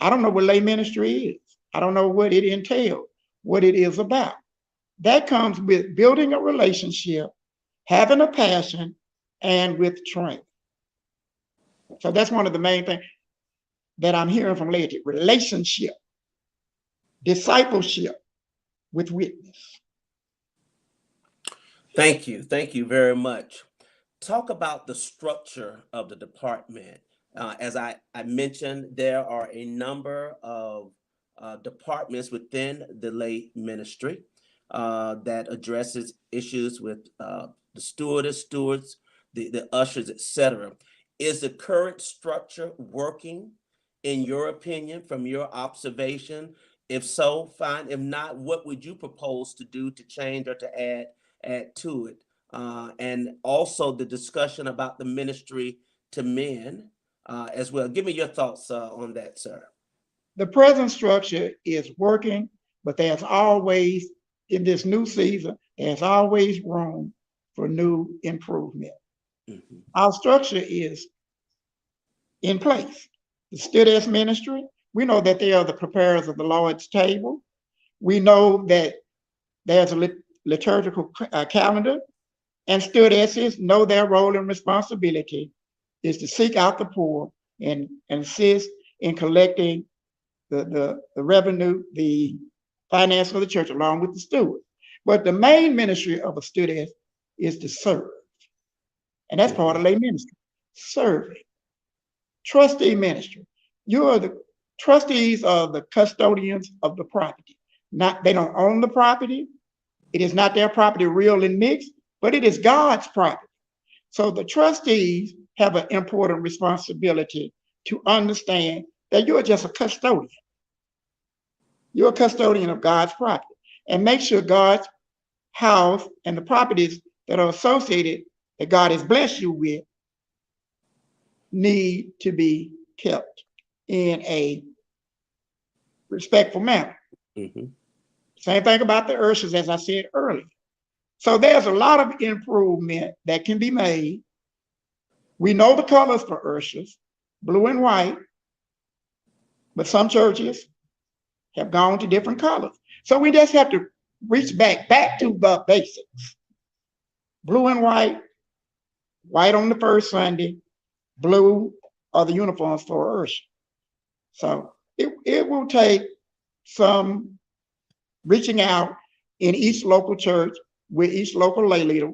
don't know what lay ministry is. I don't know what it entails, what it is about. That comes with building a relationship, having a passion, and with training. So that's one of the main things that I'm hearing from laity: relationship, discipleship with witness. Thank you. Thank you very much. Talk about the structure of the department. As I mentioned, there are a number of departments within the lay ministry that addresses issues with the stewards, the ushers, etc. Is the current structure working, in your opinion, from your observation? If so, fine. If not, what would you propose to do to change or to add to it? And also the discussion about the ministry to men as well. Give me your thoughts on that, sir. The present structure is working, but there's always, in this new season, there's always room for new improvement. Mm-hmm. Our structure is in place. The stewardess ministry, we know that they are the preparers of the Lord's table. We know that there's a liturgical calendar, and stewardesses know their role and responsibility is to seek out the poor and assist in collecting the revenue, the finance of the church, along with the steward. But the main ministry of a steward is to serve. And that's part of lay ministry, serving. Trustee ministry. The trustees are the custodians of the property. They don't own the property. It is not their property, real and mixed, but it is God's property. So the trustees have an important responsibility to understand that you're just a custodian. You're a custodian of God's property, and make sure God's house and the properties that are associated that God has blessed you with need to be kept in a respectful manner. Mm-hmm. Same thing about the ushers, as I said earlier. So there's a lot of improvement that can be made. We know the colors for ushers, blue and white, but some churches have gone to different colors. So we just have to reach back to the basics. Blue and white, white on the first Sunday, blue are the uniforms for ushers. So it will take some reaching out in each local church with each local lay leader,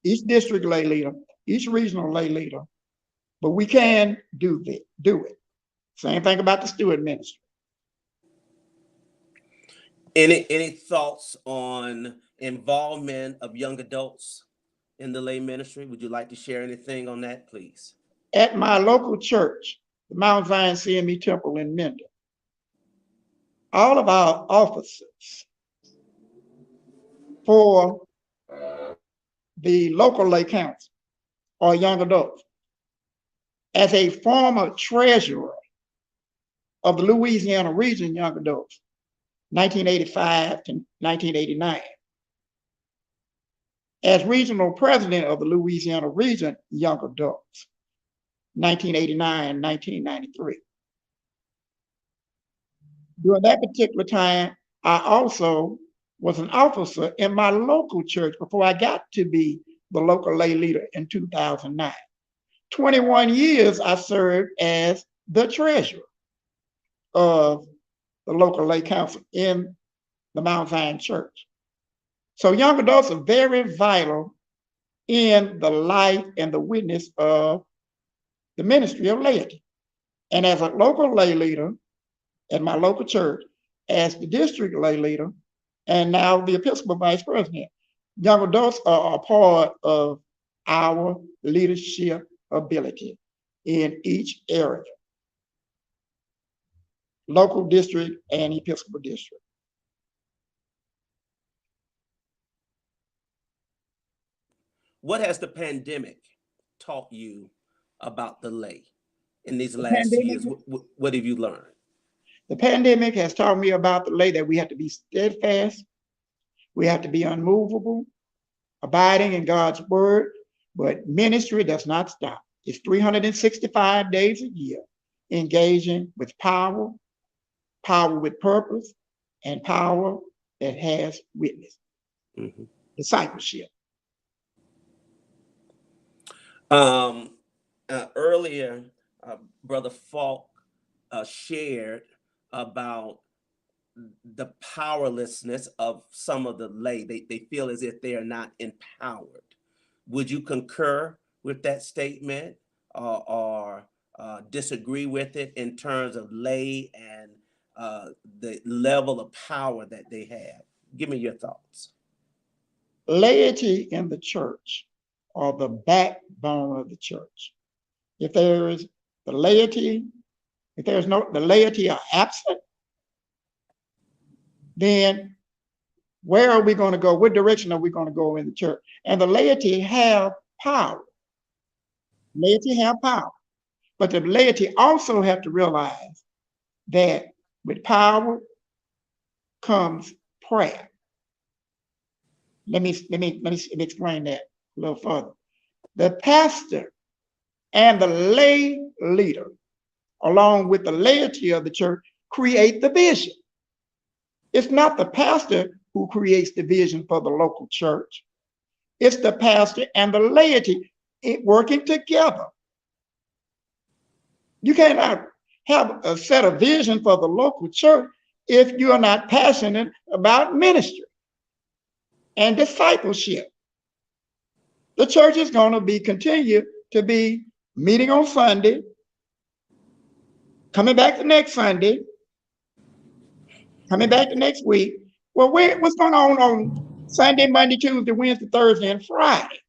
each district lay leader, each regional lay leader, but we can do it. Same thing about the steward ministry. Any thoughts on involvement of young adults in the lay ministry? Would you like to share anything on that, please? At my local church, the Mount Zion CME Temple in Minden, all of our officers for the local lay council are young adults. As a former treasurer of the Louisiana region young adults, 1985 to 1989. As regional president of the Louisiana region young adults, 1989, 1993. During that particular time, I also was an officer in my local church before I got to be the local lay leader in 2009. 21 years I served as the treasurer of the local lay council in the Mount Zion Church. So young adults are very vital in the life and the witness of the ministry of laity. And as a local lay leader at my local church, as the district lay leader, and now the Episcopal Vice President, young adults are a part of our leadership ability in each area, local district and Episcopal district. What has the pandemic taught you about the lay in these last years? What have you learned? The pandemic has taught me about the lay that we have to be steadfast, we have to be unmovable, abiding in God's word, but ministry does not stop. It's 365 days a year, engaging with power, power with purpose, and power that has witness. Mm-hmm. Discipleship. Earlier, Brother Falk shared about the powerlessness of some of the lay. They feel as if they are not empowered. Would you concur with that statement or disagree with it in terms of lay and the level of power that they have? Give me your thoughts. Laity in the church are the backbone of the church. If there is the laity, if there's no, the laity are absent, then where are we going to go? What direction are we going to go in the church? And the laity have power. Laity have power. But the laity also have to realize that with power comes prayer. Let me explain that a little further. The pastor and the lay leader, along with the laity of the church, create the vision. It's not the pastor who creates the vision for the local church. It's the pastor and the laity working together. You cannot have a set of vision for the local church if you are not passionate about ministry and discipleship. The church is going to continue to be meeting on Sunday, coming back the next Sunday, coming back the next week. Well, what's going on Sunday, Monday, Tuesday, Wednesday, Thursday, and Friday?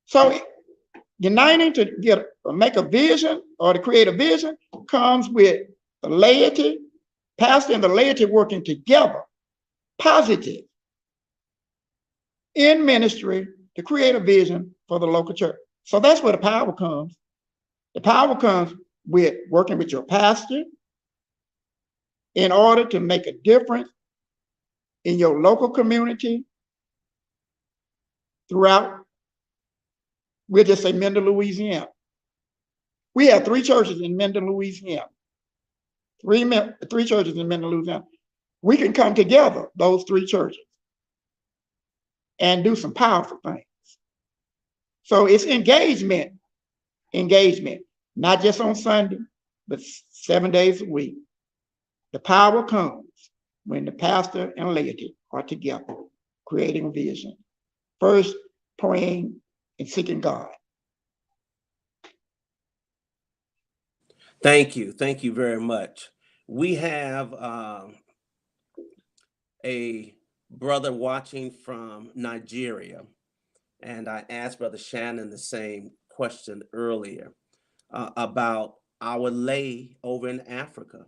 So uniting to make a vision or to create a vision comes with the laity, pastor and the laity working together, positive, in ministry to create a vision for the local church. So that's where the power comes. The power comes with working with your pastor in order to make a difference in your local community throughout, we'll just say Minden, Louisiana. We have 3 churches in Minden, Louisiana. Three churches in Minden, Louisiana. We can come together, those 3 churches, and do some powerful things. So it's engagement, not just on Sunday, but 7 days a week. The power comes when the pastor and laity are together, creating a vision. First, praying and seeking God. Thank you. Thank you very much. We have a brother watching from Nigeria, and I asked Brother Shannon the same question earlier about our lay over in Africa,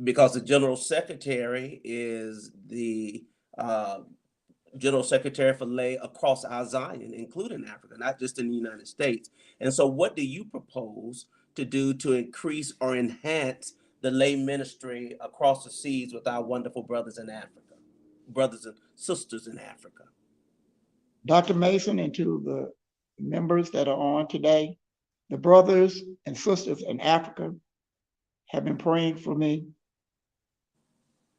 because the General Secretary is the General Secretary for lay across our Zion, including Africa, not just in the United States. And so what do you propose to do to increase or enhance the lay ministry across the seas with our wonderful brothers in Africa, brothers and sisters in Africa? Dr. Mason, and to the members that are on today, the brothers and sisters in Africa have been praying for me.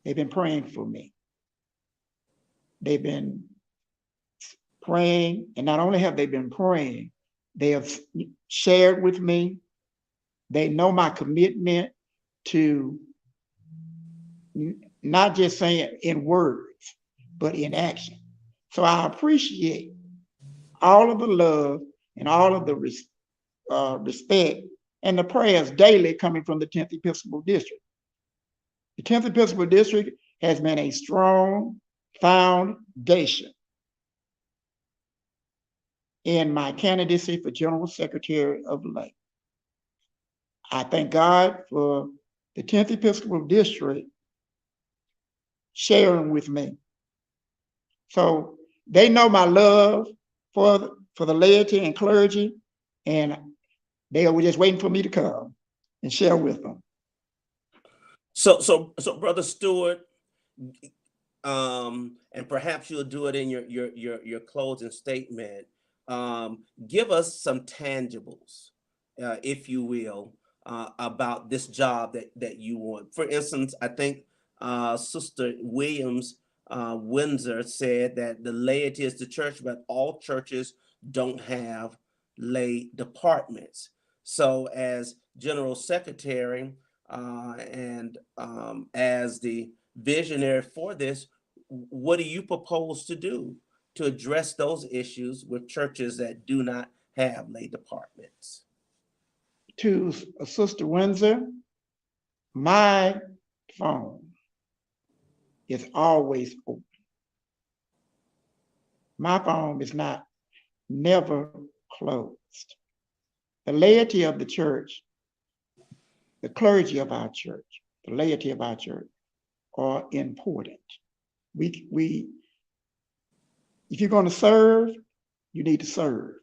They've been praying for me. They've been praying, and not only have they been praying, they have shared with me. They know my commitment to not just saying in words, but in action. So I appreciate all of the love and all of the respect and the prayers daily coming from the 10th Episcopal District. The 10th Episcopal District has been a strong foundation in my candidacy for General Secretary of Lay. I thank God for the 10th Episcopal District sharing with me. So they know my love for the laity and clergy, and they were just waiting for me to come and share with them. So Brother Stewart, and perhaps you'll do it in your closing statement. Give us some tangibles, if you will, about this job that you want. For instance, I think Sister Williams Windsor said that the laity is the church, but all churches don't have lay departments. So as General Secretary and as the visionary for this, what do you propose to do to address those issues with churches that do not have lay departments? To Sister Windsor, my phone is always open. My phone is never closed. The laity of the church, the clergy of our church, the laity of our church are important. We if you're going to serve, you need to serve.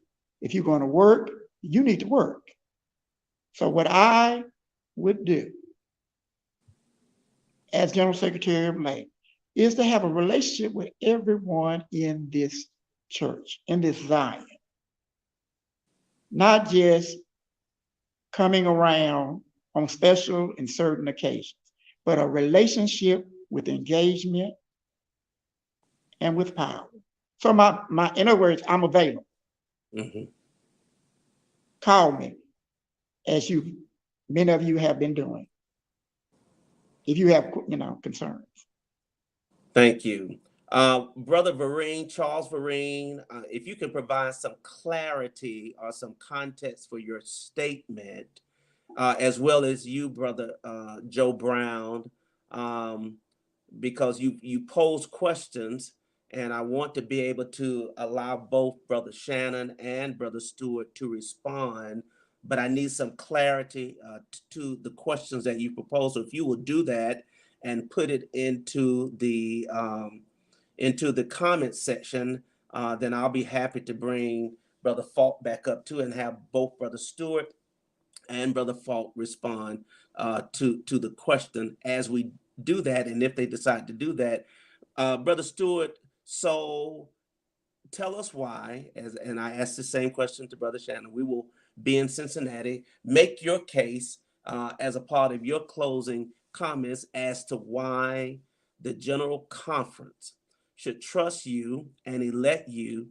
If you're going to work, you need to work. So what I would do as General Secretary of Lay is to have a relationship with everyone in this church, in this Zion. Not just coming around on special and certain occasions, but a relationship with engagement and with power. So in other words, I'm available. Mm-hmm. Call me as you many of you have been doing, if you have, concerns. Thank you. Brother Vereen, Charles Vereen, if you can provide some clarity or some context for your statement, as well as you, Brother Joe Brown, because you pose questions, and I want to be able to allow both Brother Shannon and Brother Stewart to respond, but I need some clarity to the questions that you propose. So if you will do that and put it into the comment section, then I'll be happy to bring Brother Falk back up too and have both Brother Stewart and Brother Falk respond to the question as we do that, and if they decide to do that. Brother Stewart, so tell us why, and I asked the same question to Brother Shannon. We will be in Cincinnati. Make your case as a part of your closing comments as to why the General Conference should trust you and elect you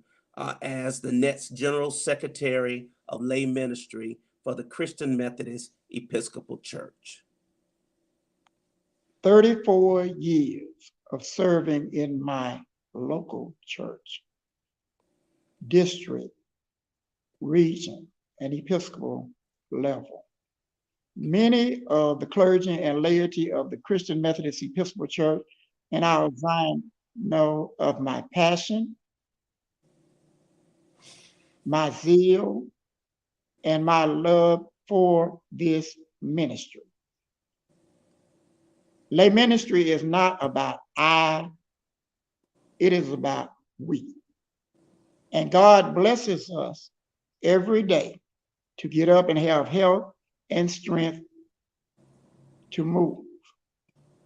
as the next General Secretary of Lay Ministry for the Christian Methodist Episcopal Church. 34 years of serving in my local church, district, region, and Episcopal level. Many of the clergy and laity of the Christian Methodist Episcopal Church and our Zion know of my passion, my zeal, and my love for this ministry. Lay ministry is not about I, it is about we. And God blesses us every day to get up and have health and strength to move.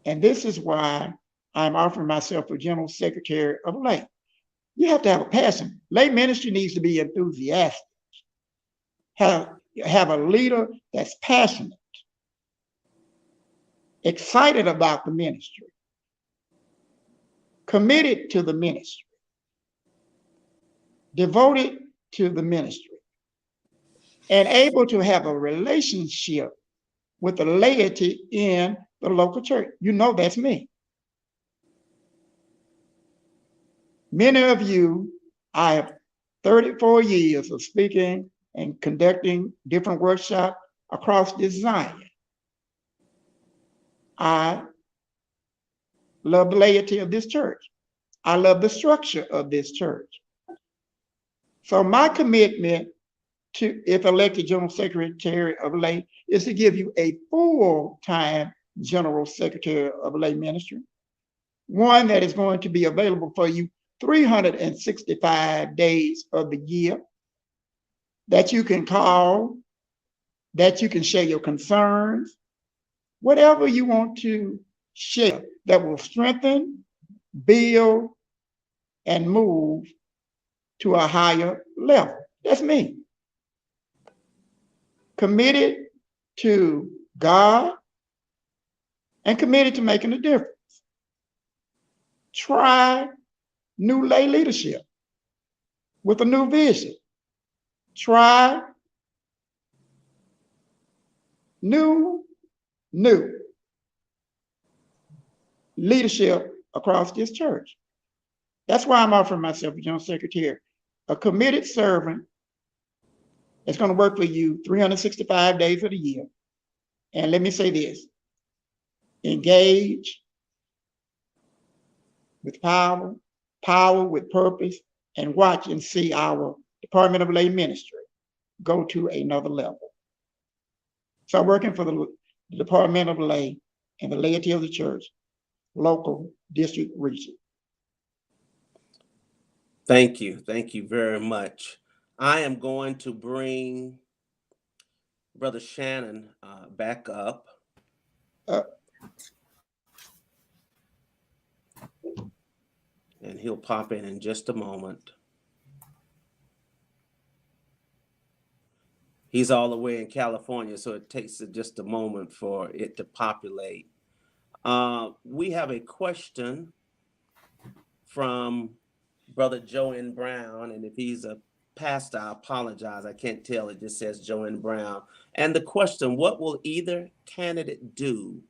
And this is why I'm offering myself for General Secretary of Lay. You have to have a passion. Lay ministry needs to be enthusiastic. Have a leader that's passionate, excited about the ministry, committed to the ministry, devoted to the ministry, and able to have a relationship with the laity in the local church. You know that's me. Many of you, I have 34 years of speaking and conducting different workshops across this Zion. I love the laity of this church. I love the structure of this church. So my commitment to, if elected General Secretary of Lay, is to give you a full-time General Secretary of Lay Ministry, one that is going to be available for you 365 days of the year, that you can call, that you can share your concerns, whatever you want to share that will strengthen, build, and move to a higher level. That's me. Committed to God and committed to making a difference. Try new lay leadership with a new vision. Try new leadership across this church. That's why I'm offering myself a General Secretary, a committed servant that's going to work for you 365 days of the year. And let me say this, engage with power with purpose, and watch and see our Department of Lay Ministry go to another level. So I'm working for the Department of Lay and the laity of the church, local, district, region. Thank you. Thank you very much. I am going to bring Brother Shannon back up. And he'll pop in just a moment. He's all the way in California, so it takes just a moment for it to populate. We have a question from Brother Joe N. Brown, and if he's Pastor, I apologize. I can't tell. It just says Joanne Brown. And the question, what will either candidate do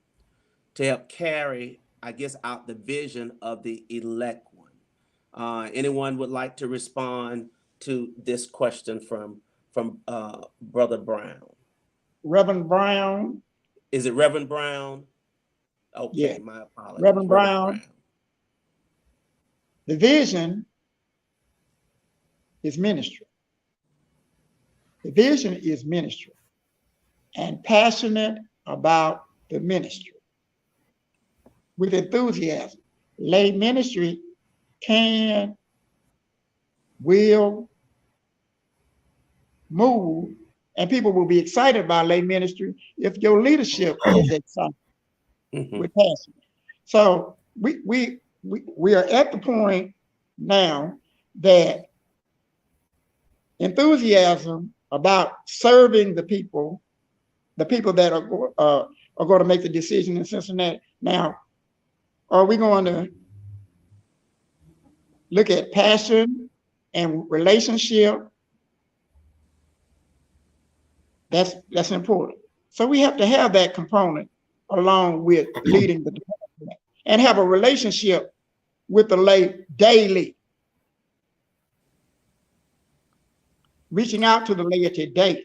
to help carry, I guess, out the vision of the elect one? Anyone would like to respond to this question from Brother Brown? Reverend Brown. Is it Reverend Brown? Okay, Yeah. my apologies. Reverend Brown. The vision is ministry. The vision is ministry, and passionate about the ministry with enthusiasm. Lay ministry can, will move, and people will be excited about lay ministry if your leadership is excited with passion. So we are at the point now that enthusiasm about serving the people that are going to make the decision in Cincinnati. Now, are we going to look at passion and relationship? That's important. So we have to have that component along with leading the department and have a relationship with the lay daily. Reaching out to the laity daily,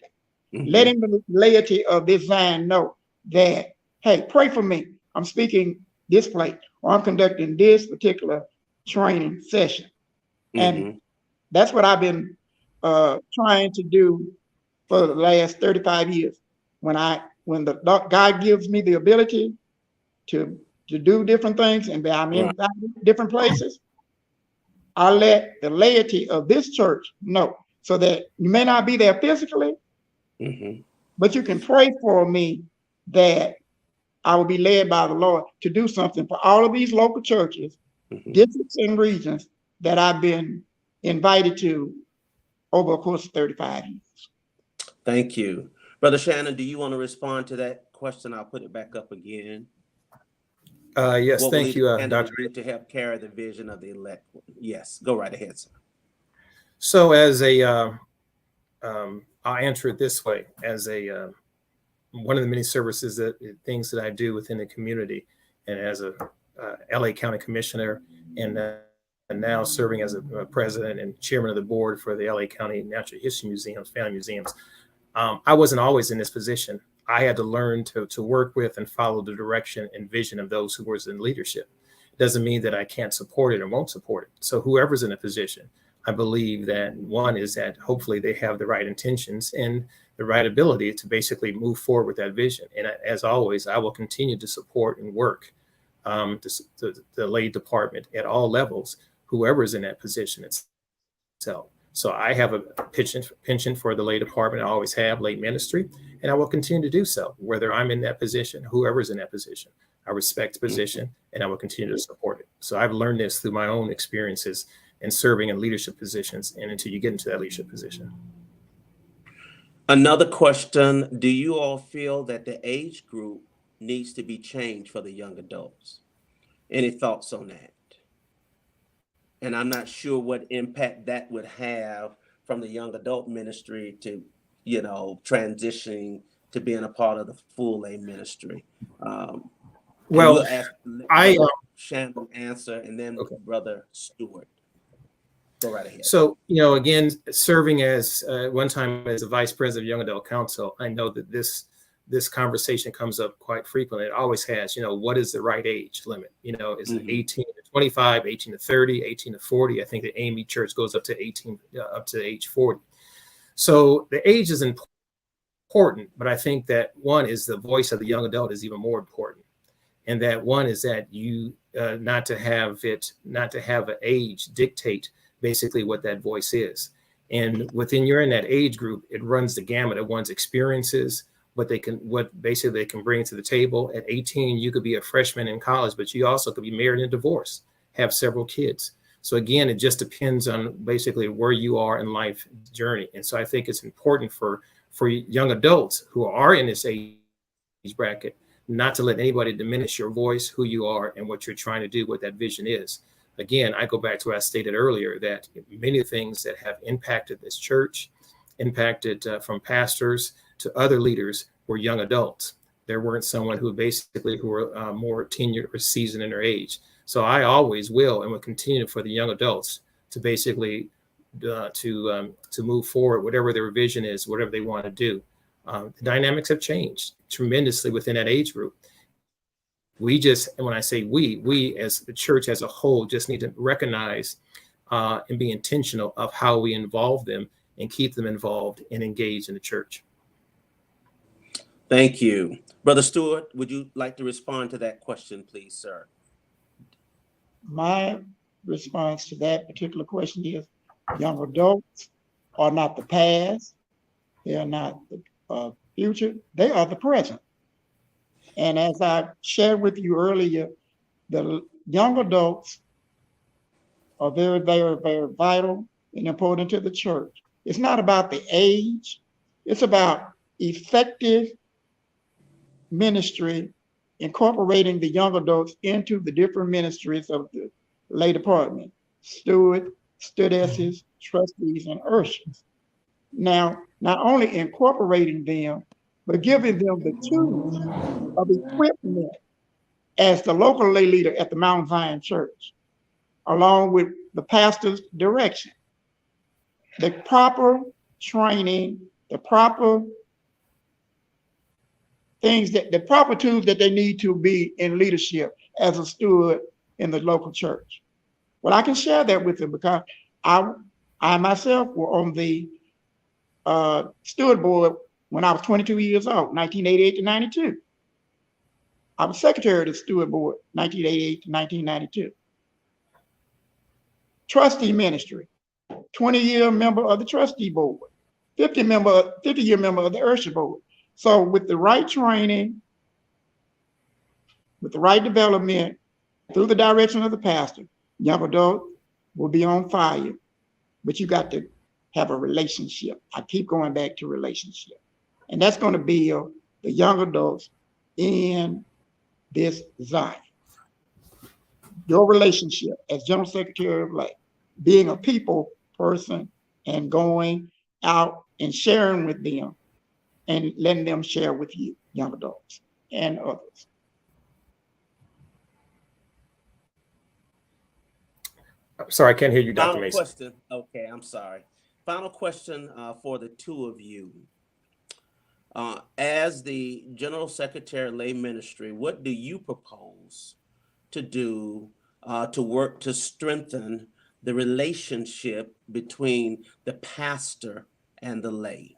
letting the laity of this Zion know that, hey, pray for me. I'm speaking this place, or I'm conducting this particular training session. And that's what I've been trying to do for the last 35 years. When God gives me the ability to do different things and I'm in different places, I let the laity of this church know, so that you may not be there physically, but you can pray for me that I will be led by the Lord to do something for all of these local churches, districts and regions that I've been invited to over the course of 35 years. Thank you. Brother Shannon, do you want to respond to that question? I'll put it back up again. Yes, thank you, Dr. To help carry the vision of the elect. Yes, go right ahead, sir. So as I'll answer it this way, as one of the many services things that I do within the community, and as a LA County Commissioner, and now serving as a president and chairman of the board for the LA County Natural History Museums, Family Museums. I wasn't always in this position. I had to learn to work with and follow the direction and vision of those who was in leadership. It doesn't mean that I can't support it or won't support it. So whoever's in a position, I believe that one is that hopefully they have the right intentions and the right ability to basically move forward with that vision. And as always, I will continue to support and work the lay department at all levels, whoever is in that position itself. So I have a penchant for the lay department. I always have, lay ministry, and I will continue to do so, whether I'm in that position, whoever's in that position. I respect the position, and I will continue to support it. So I've learned this through my own experiences in serving in leadership positions, and until you get into that leadership position. Another question, do you all feel that the age group needs to be changed for the young adults? Any thoughts on that? And I'm not sure what impact that would have from the young adult ministry to, transitioning to being a part of the full lay ministry. Well, we'll ask Shannon answer, and then Brother Stewart. Go right ahead. So, again, serving as one time as a vice president of Young Adult Council, I know that this conversation comes up quite frequently. It always has, what is the right age limit? Is it 18 to 25, 18 to 30, 18 to 40? I think the CME Church goes up to 18, up to age 40. So the age is important, but I think that one is the voice of the young adult is even more important. And that one is that you not to have an age dictate basically what that voice is. And you're in that age group, it runs the gamut of one's experiences, what basically they can bring to the table. At 18, you could be a freshman in college, but you also could be married and divorced, have several kids. So again, it just depends on basically where you are in life journey. And so I think it's important for young adults who are in this age bracket, not to let anybody diminish your voice, who you are, and what you're trying to do, what that vision is. again, I go back to what I stated earlier, that many things that have impacted this church, impacted from pastors to other leaders, were young adults. There weren't someone who were more tenured or seasoned in their age. So I always will and will continue for the young adults to basically to move forward, whatever their vision is, whatever they want to do. The dynamics have changed tremendously within that age group. And when I say we as the church as a whole just need to recognize and be intentional of how we involve them and keep them involved and engaged in the church. Thank you. Brother Stewart, would you like to respond to that question, please, sir? My response to that particular question is young adults are not the past. They are not the future. They are the present. And as I shared with you earlier, the young adults are very, very, very vital and important to the church. It's not about the age. It's about effective ministry, incorporating the young adults into the different ministries of the lay department, steward, stewardesses, trustees, and ushers. Now, not only incorporating them, but giving them the tools of equipment as the local lay leader at the Mount Zion Church, along with the pastor's direction. The proper training, the proper things the proper tools that they need to be in leadership as a steward in the local church. Well, I can share that with them because I myself were on the steward board when I was 22 years old, 1988 to 92. I was secretary of the steward board, 1988 to 1992. Trustee ministry, 20-year member of the trustee board, 50-year member of the usher board. So with the right training, with the right development, through the direction of the pastor, young adults will be on fire, but you got to have a relationship. I keep going back to relationship. And that's going to build the young adults in this Zion. Your relationship as General Secretary of Lay, being a people person and going out and sharing with them and letting them share with you, young adults and others. Sorry, I can't hear you, Dr. Final Mason. question. Okay, I'm sorry. Final question for the two of you. As the General Secretary of Lay Ministry, what do you propose to do to work to strengthen the relationship between the pastor and the lay?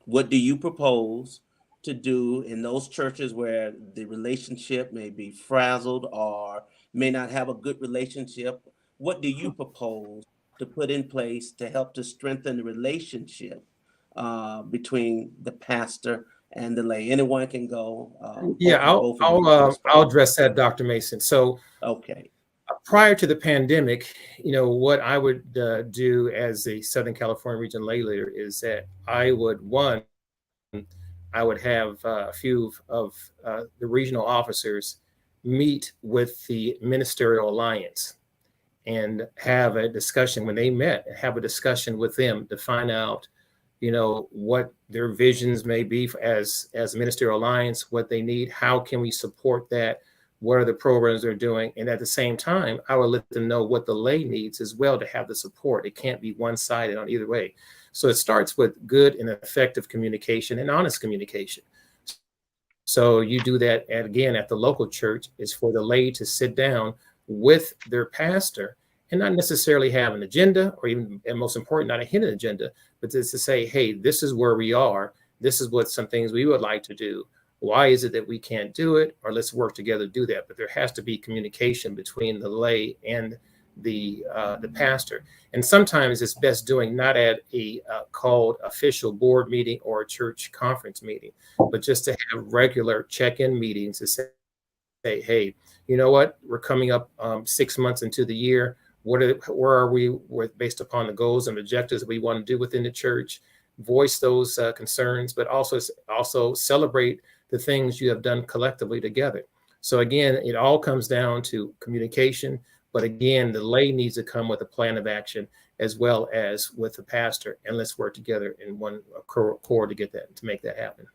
What do you propose to do in those churches where the relationship may be frazzled or may not have a good relationship? What do you propose to put in place to help to strengthen the relationship between the pastor and the lay? Anyone can go. I'll address that, Dr. Mason. So, okay. Prior to the pandemic, what I would do as a Southern California Region lay leader is that I would have a few of the regional officers meet with the Ministerial Alliance and have a discussion when they met, have a discussion with them to find out, what their visions may be as Ministerial Alliance, what they need, how can we support that, what are the programs they're doing, and at the same time, I will let them know what the lay needs as well to have the support. It can't be one-sided on either way. So it starts with good and effective communication and honest communication. So you do that, at the local church, is for the lay to sit down with their pastor and not necessarily have an agenda or even, and most important, not a hidden agenda, but just to say, hey, this is where we are. This is what some things we would like to do. Why is it that we can't do it? Or let's work together to do that. But there has to be communication between the lay and the pastor. And sometimes it's best doing not at a called official board meeting or a church conference meeting, but just to have regular check-in meetings to say, hey, you know what? We're coming up 6 months into the year. Where are we based upon the goals and objectives that we want to do within the church? Voice those concerns, but also celebrate the things you have done collectively together. So again, it all comes down to communication, but again, the lay needs to come with a plan of action as well as with the pastor, and let's work together in one core to get that, to make that happen.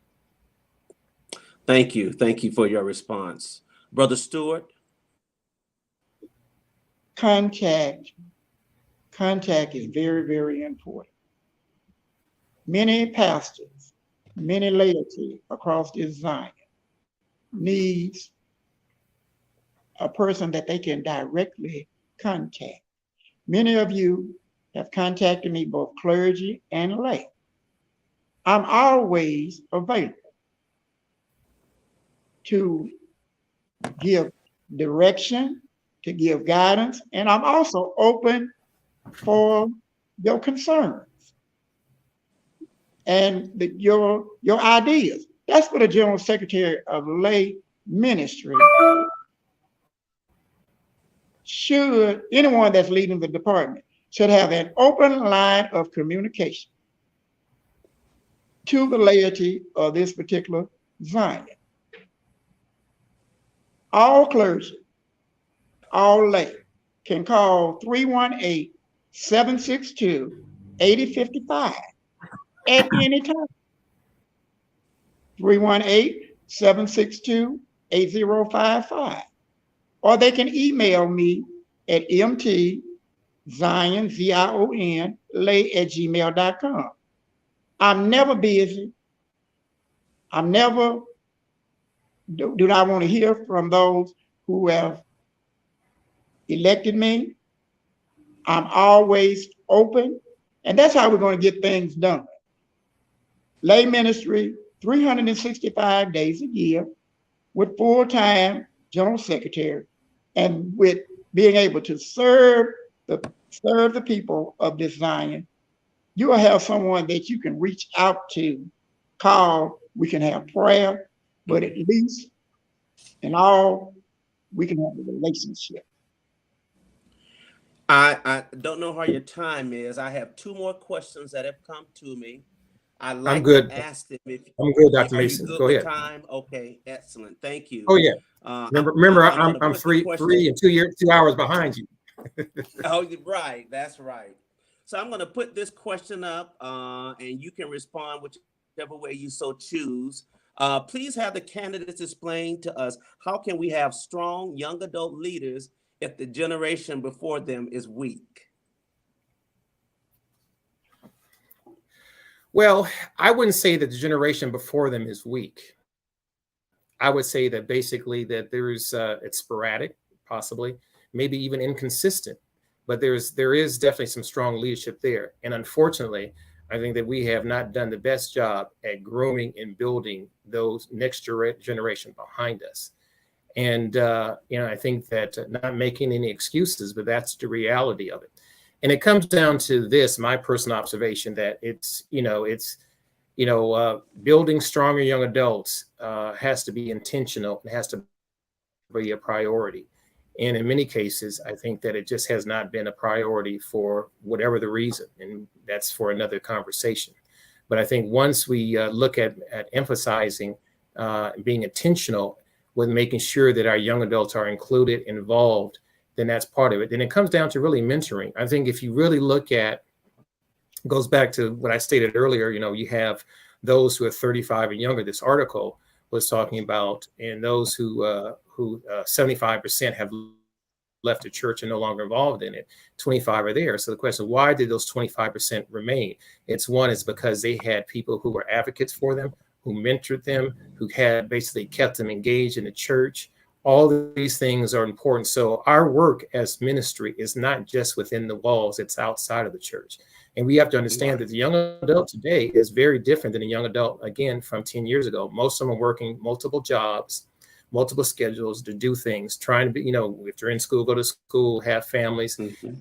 Thank you for your response. Brother Stewart. Contact is very, very important. Many pastors, many laity across this Zion needs a person that they can directly contact. Many of you have contacted me, both clergy and lay. I'm always available to give direction, to give guidance, and I'm also open for your concerns and your ideas. That's what a general secretary of lay ministry should, anyone that's leading the department should have an open line of communication to the laity of this particular Zion. All clergy, all lay can call 318-762-8055 at any time. 318-762-8055. Or they can email me at mtzion@gmail.com. I'm never busy. I'm never, do not want to hear from those who have elected me. I'm always open, and that's how we're going to get things done. Lay ministry, 365 days a year, with full-time general secretary, and with being able to serve the people of this Zion. You will have someone that you can reach out to, call. We can have prayer, but at least in all, we can have a relationship. I don't know how your time is. I have two more questions that have come to me. I'm good. Ask them if I'm good, Dr. Mason. Go ahead. Time? Okay, excellent. Thank you. Oh yeah. Remember, I'm 3 and 2 hours behind you. Oh, right. That's right. So I'm going to put this question up, and you can respond whichever way you so choose. Please have the candidates explain to us, how can we have strong young adult leaders if the generation before them is weak? Well, I wouldn't say that the generation before them is weak. I would say that basically that there's it's sporadic, possibly, maybe even inconsistent, but there is definitely some strong leadership there. And unfortunately, I think that we have not done the best job at grooming and building those next generation behind us. And I think that not making any excuses, but that's the reality of it. And it comes down to this, my personal observation, that building stronger young adults has to be intentional. It has to be a priority. And in many cases, I think that it just has not been a priority for whatever the reason. And that's for another conversation. But I think once we look at emphasizing being intentional with making sure that our young adults are included, involved, then that's part of it. Then it comes down to really mentoring. I think if you really look at, goes back to what I stated earlier, you have those who are 35 and younger. This article was talking about, and those who 75% have left the church and no longer involved in it. 25 are there. So the question, why did those 25% remain? It's because they had people who were advocates for them, who mentored them, who had basically kept them engaged in the church. All of these things are important. So our work as ministry is not just within the walls, it's outside of the church. And we have to understand that the young adult today is very different than a young adult, again, from 10 years ago. Most of them are working multiple jobs, multiple schedules to do things, trying to be, if they're in school, go to school, have families. Mm-hmm.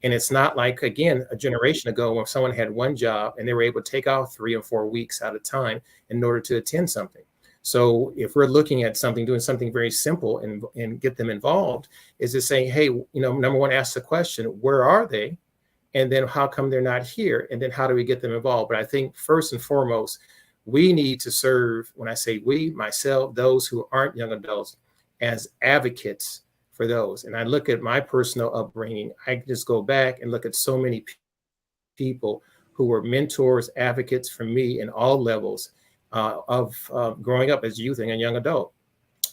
And it's not like, again, a generation ago when someone had one job and they were able to take out 3 or 4 weeks at a time in order to attend something. So if we're looking at something, doing something very simple and get them involved, is to say, hey, number one, ask the question, where are they? And then how come they're not here? And then how do we get them involved? But I think first and foremost, we need to serve, when I say we, myself, those who aren't young adults, as advocates for those. And I look at my personal upbringing, I just go back and look at so many people who were mentors, advocates for me in all levels of growing up as youth and a young adult.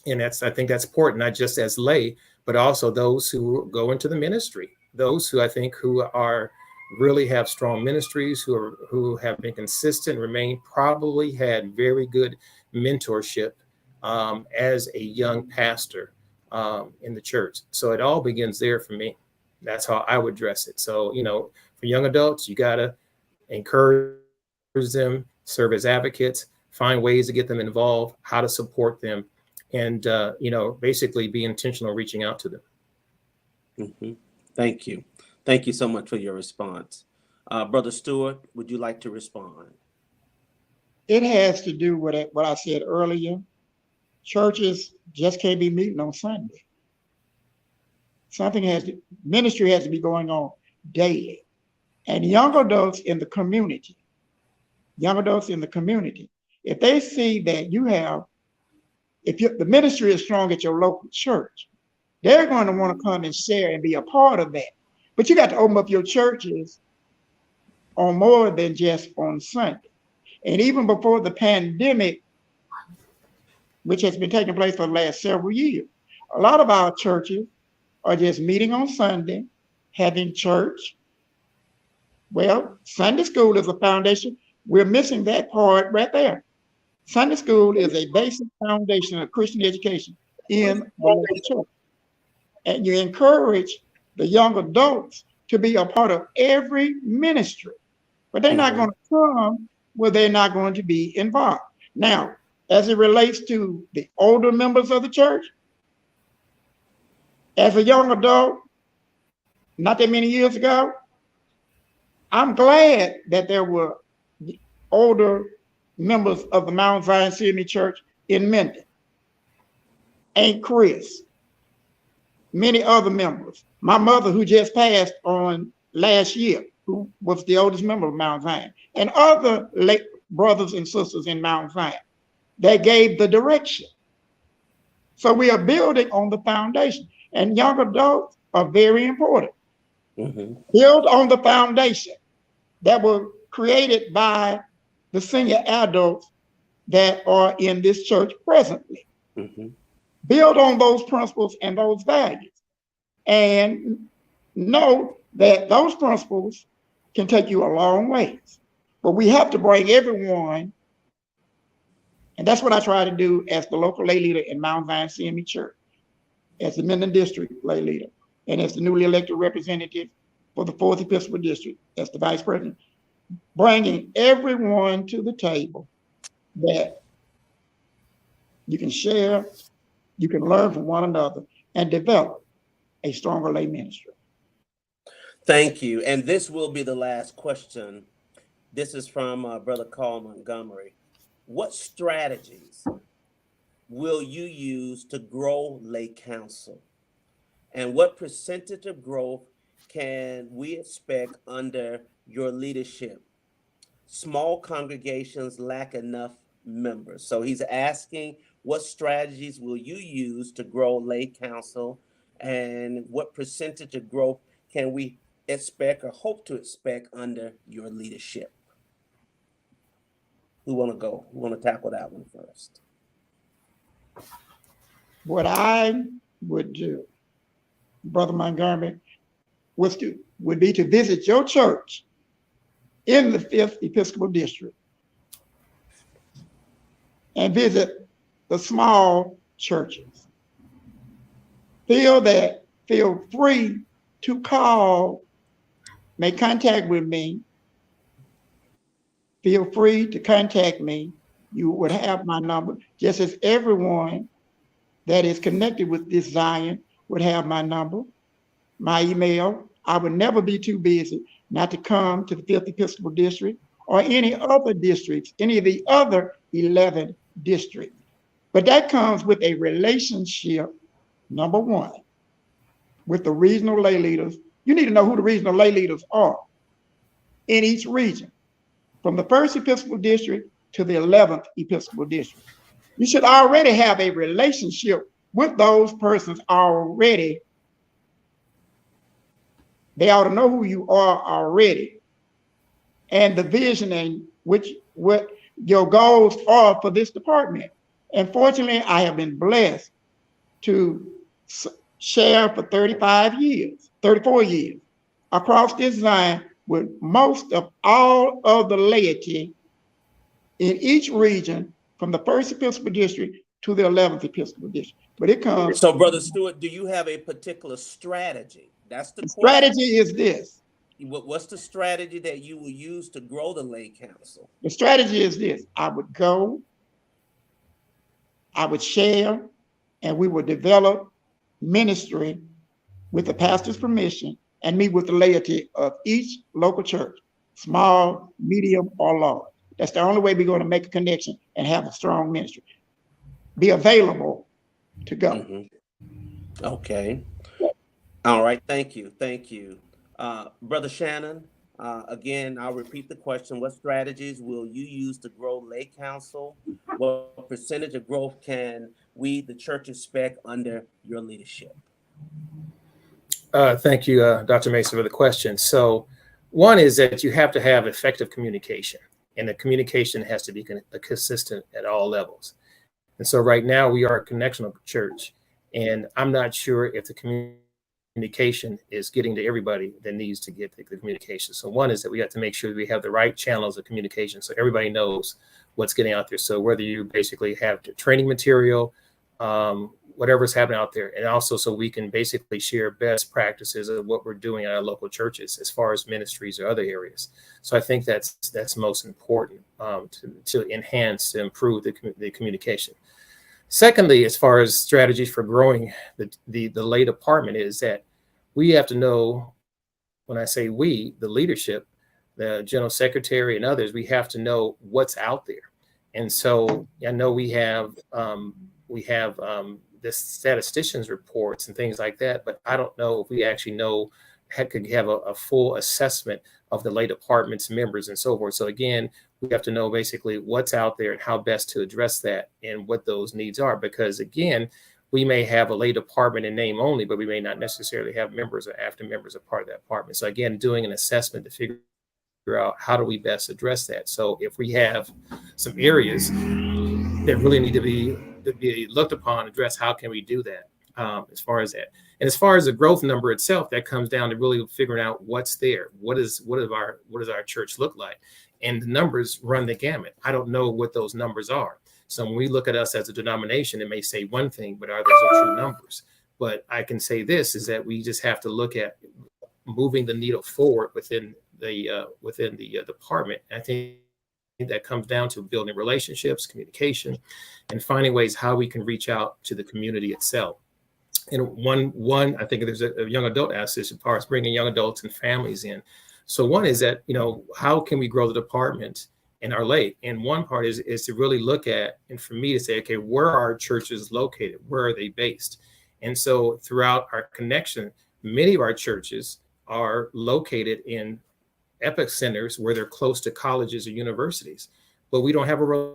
And I think that's important, not just as lay, but also those who go into the ministry, those who I think who are really have strong ministries, who have been consistent, probably had very good mentorship as a young pastor in the church. So it all begins there for me. That's how I would address it. So, for young adults, you got to encourage them, serve as advocates, find ways to get them involved, how to support them, and, basically be intentional reaching out to them. Mm-hmm. Thank you. Thank you so much for your response. Brother Stewart, would you like to respond? It has to do with what I said earlier. Churches just can't be meeting on Sunday. Ministry has to be going on daily. And young adults in the community, if they see that the ministry is strong at your local church, they're going to want to come and share and be a part of that. But you got to open up your churches on more than just on Sunday. And even before the pandemic, which has been taking place for the last several years, a lot of our churches are just meeting on Sunday, having church. Well, Sunday school is a foundation. We're missing that part right there. Sunday school is a basic foundation of Christian education in the local church. And you encourage the young adults to be a part of every ministry, but they're not going to come where they're not going to be involved. Now, as it relates to the older members of the church, as a young adult, not that many years ago, I'm glad that there were older members of the Mount Zion CME Church in Minden, Aunt Chris, many other members. My mother, who just passed on last year, who was the oldest member of Mount Zion, and other late brothers and sisters in Mount Zion that gave the direction. So we are building on the foundation, and young adults are very important. Mm-hmm. Build on the foundation that were created by the senior adults that are in this church presently. Mm-hmm. Build on those principles and those values, and know that those principles can take you a long ways. But we have to bring everyone, and that's what I try to do as the local lay leader in Mount Zion CME Church, as the Minden District lay leader, and as the newly elected representative for the 4th Episcopal District, as the vice president, bringing everyone to the table that you can share, you can learn from one another, and develop a stronger lay ministry. Thank you. And this will be the last question. This is from Brother Carl Montgomery. What strategies will you use to grow lay council? And what percentage of growth can we expect under your leadership? Small congregations lack enough members. So he's asking, what strategies will you use to grow lay council, and what percentage of growth can we expect or hope to expect under your leadership? Who want to go? Who want to tackle that one first? What I would do, Brother Montgomery, would be to visit your church in the 5th Episcopal District and visit the small churches. Feel free to call, make contact with me. Feel free to contact me. You would have my number, just as everyone that is connected with this Zion would have my number, my email. I would never be too busy not to come to the 5th Episcopal District or any other districts, any of the other 11 districts. But that comes with a relationship, number one, with the regional lay leaders. You need to know who the regional lay leaders are in each region, from the 1st Episcopal District to the 11th Episcopal District. You should already have a relationship with those persons already. They ought to know who you are already, and the vision and what your goals are for this department. And fortunately, I have been blessed to share for 34 years across this line with most of all of the laity in each region, from the 1st Episcopal District to the 11th Episcopal District. But it comes. So, Brother Stewart, do you have a particular strategy? That's the question. Strategy is this. What's the strategy that you will use to grow the lay council? The strategy is this. I would go, I would share, and we would develop ministry with the pastor's permission and meet with the laity of each local church, small, medium, or large. That's the only way we're going to make a connection and have a strong ministry. Be available to go. Mm-hmm. Okay. All right. Thank you. Thank you. Brother Shannon, again, I'll repeat the question. What strategies will you use to grow lay council? What percentage of growth can we, the church, expect under your leadership? Thank you, Dr. Mason, for the question. So one is that you have to have effective communication, and the communication has to be consistent at all levels. And so right now we are a connectional church, and I'm not sure if the communication is getting to everybody that needs to get the communication. So one is that we have to make sure that we have the right channels of communication so everybody knows what's getting out there. So whether you basically have the training material, whatever's happening out there, and also so we can basically share best practices of what we're doing at our local churches as far as ministries or other areas. So I think that's most important to enhance, to improve the communication. Secondly, as far as strategies for growing the lay department, is that we have to know, when I say we, the leadership, the general secretary and others, we have to know what's out there. And so I know we have the statisticians reports and things like that, but I don't know if we actually could have a full assessment of the lay department's members and so forth. So again, we have to know basically what's out there and how best to address that and what those needs are. Because again, we may have a lay department in name only, but we may not necessarily have members or after members are part of that department. So again, doing an assessment to figure out how do we best address that. So if we have some areas that really need to be looked upon, addressed, how can we do that as far as that? And as far as the growth number itself, that comes down to really figuring out what's there. What does our church look like? And the numbers run the gamut. I don't know what those numbers are. So when we look at us as a denomination, it may say one thing, but are those the true numbers? But I can say this is that we just have to look at moving the needle forward within the department. I think that comes down to building relationships, communication, and finding ways how we can reach out to the community itself. And one, I think there's a young adult asked this as far as bringing young adults and families in. So one is that, how can we grow the department in our lay? And one part is to really look at, and for me to say, okay, where are our churches located? Where are they based? And so throughout our connection, many of our churches are located in epic centers where they're close to colleges or universities, but we don't have a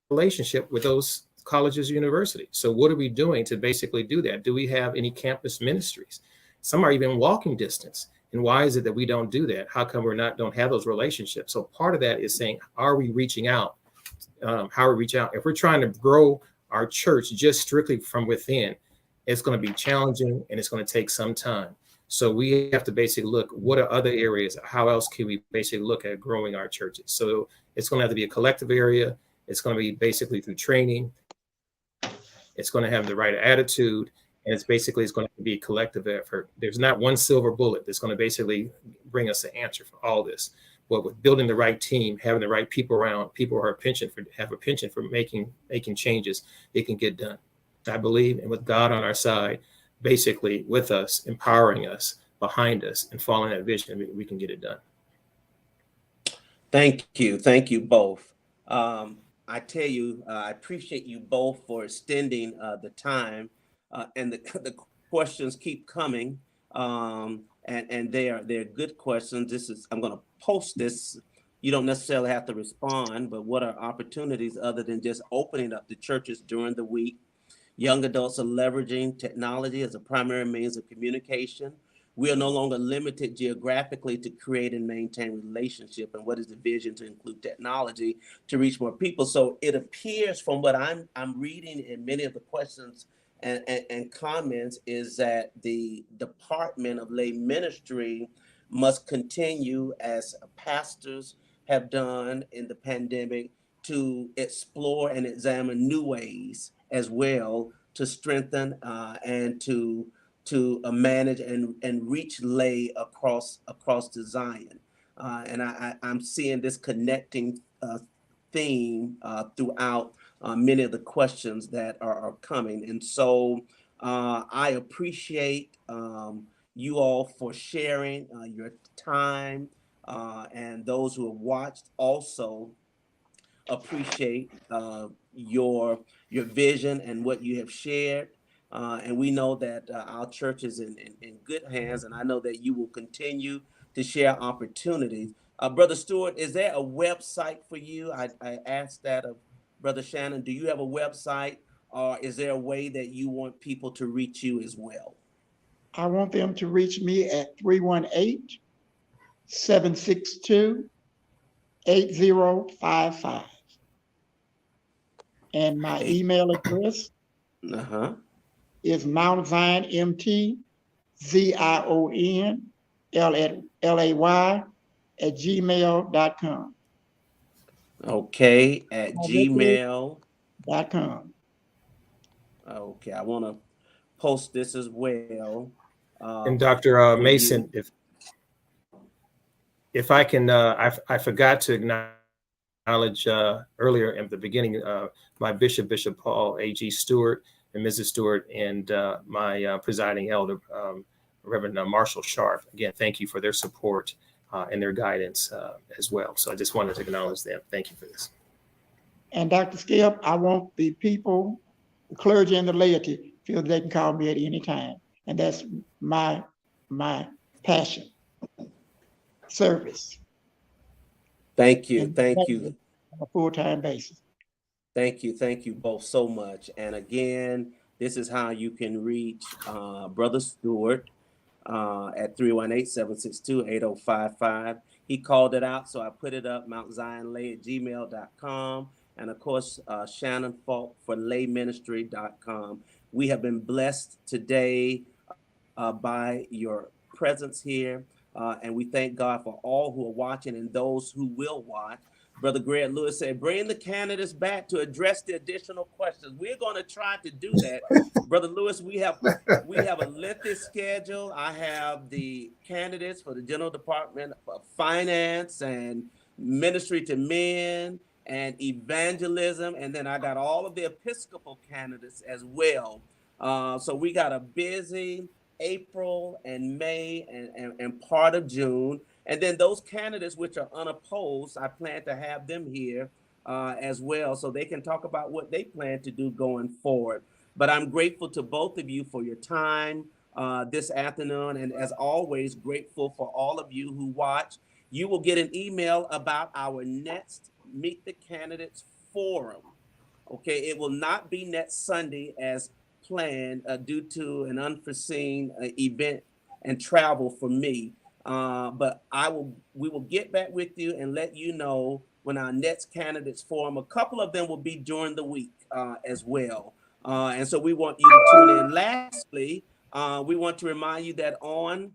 relationship with those colleges or universities. So what are we doing to basically do that? Do we have any campus ministries? Some are even walking distance. And why is it that we don't do that? How come don't have those relationships? So part of that is saying, are we reaching out? How are we reaching out? If we're trying to grow our church just strictly from within, it's going to be challenging and it's going to take some time. So we have to basically look, what are other areas? How else can we basically look at growing our churches? So it's going to have to be a collective area. It's going to be basically through training. It's going to have the right attitude. And it's going to be a collective effort. There's not one silver bullet that's going to basically bring us the answer for all this. But with building the right team, having the right people around, people who have a penchant for making changes, it can get done. I believe, and with God on our side, basically with us, empowering us, behind us, and following that vision, we can get it done. Thank you both. I tell you, I appreciate you both for extending the time, and the questions keep coming, and they're good questions. I'm going to post this You don't necessarily have to respond, but what are opportunities other than just opening up the churches during the week? Young adults are leveraging technology as a primary means of communication. We are no longer limited geographically to create and maintain relationship. And what is the vision to include technology to reach more people? So it appears from what I'm reading in many of the questions and comments is that the Department of Lay Ministry must continue as pastors have done in the pandemic to explore and examine new ways as well to strengthen and to manage and reach lay across the Zion. And I'm seeing this connecting theme throughout many of the questions that are coming. And so I appreciate you all for sharing your time, and those who have watched also appreciate your vision and what you have shared. And we know that our church is in good hands, and I know that you will continue to share opportunities. Brother Stewart, is there a website for you? I asked that of Brother Shannon. Do you have a website, or is there a way that you want people to reach you as well? I want them to reach me at 318-762-8055. And my Hey, email address uh-huh. is Mount Zion MT ZIONLAY@gmail.com. Okay, at Gmail. .com. Okay, I want to post this as well uh, And Dr. for you. Mason, if I can, I forgot to acknowledge earlier at the beginning my Bishop Paul A.G. Stewart and Mrs. Stewart, and my presiding elder, Reverend Marshall Sharp. Again, thank you for their support and their guidance as well. So I just wanted to acknowledge them. Thank you for this. And Dr. Skip, I want the people, the clergy and the laity, feel they can call me at any time. And that's my passion, service. Thank you. And Thank you. on a full-time basis. Thank you. Thank you both so much. And again, this is how you can reach Brother Stewart at 318-762-8055. He called it out, so I put it up, mountzionlay@gmail.com. And of course, Shannon Faulk for layministry.com. We have been blessed today by your presence here. And we thank God for all who are watching and those who will watch. Brother Greg Lewis said, bring the candidates back to address the additional questions. We're going to try to do that. Brother Lewis, we have a lengthy schedule. I have the candidates for the General Department of Finance and Ministry to Men and Evangelism. And then I got all of the Episcopal candidates as well. So we got a busy April and May and part of June. And then those candidates which are unopposed, I plan to have them here as well so they can talk about what they plan to do going forward. But I'm grateful to both of you for your time this afternoon. And as always, grateful for all of you who watch. You will get an email about our next Meet the Candidates Forum. Okay, it will not be next Sunday as planned due to an unforeseen event and travel for me. But we will get back with you and let you know when our next candidates forum. A couple of them will be during the week as well. And so we want you to tune in. Lastly, we want to remind you that on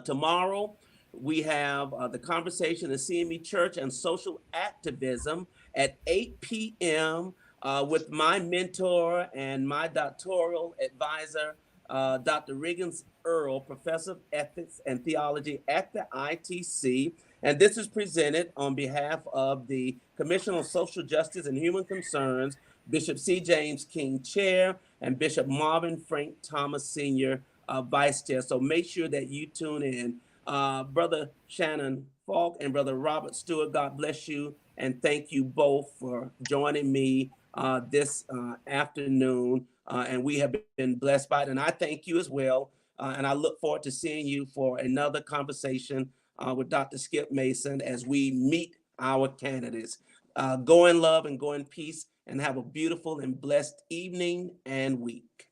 tomorrow, we have the conversation of CME Church and social activism at 8 p.m. With my mentor and my doctoral advisor, Dr. Riggins Earl, Professor of Ethics and Theology at the ITC. And this is presented on behalf of the Commission on Social Justice and Human Concerns, Bishop C. James King, Chair, and Bishop Marvin Frank Thomas, Sr., Vice Chair. So make sure that you tune in. Brother Shannon Falk and Brother Robert Stewart, God bless you. And thank you both for joining me this afternoon. And we have been blessed by it. And I thank you as well. And I look forward to seeing you for another conversation with Dr. Skip Mason as we meet our candidates. Go in love and go in peace, and have a beautiful and blessed evening and week.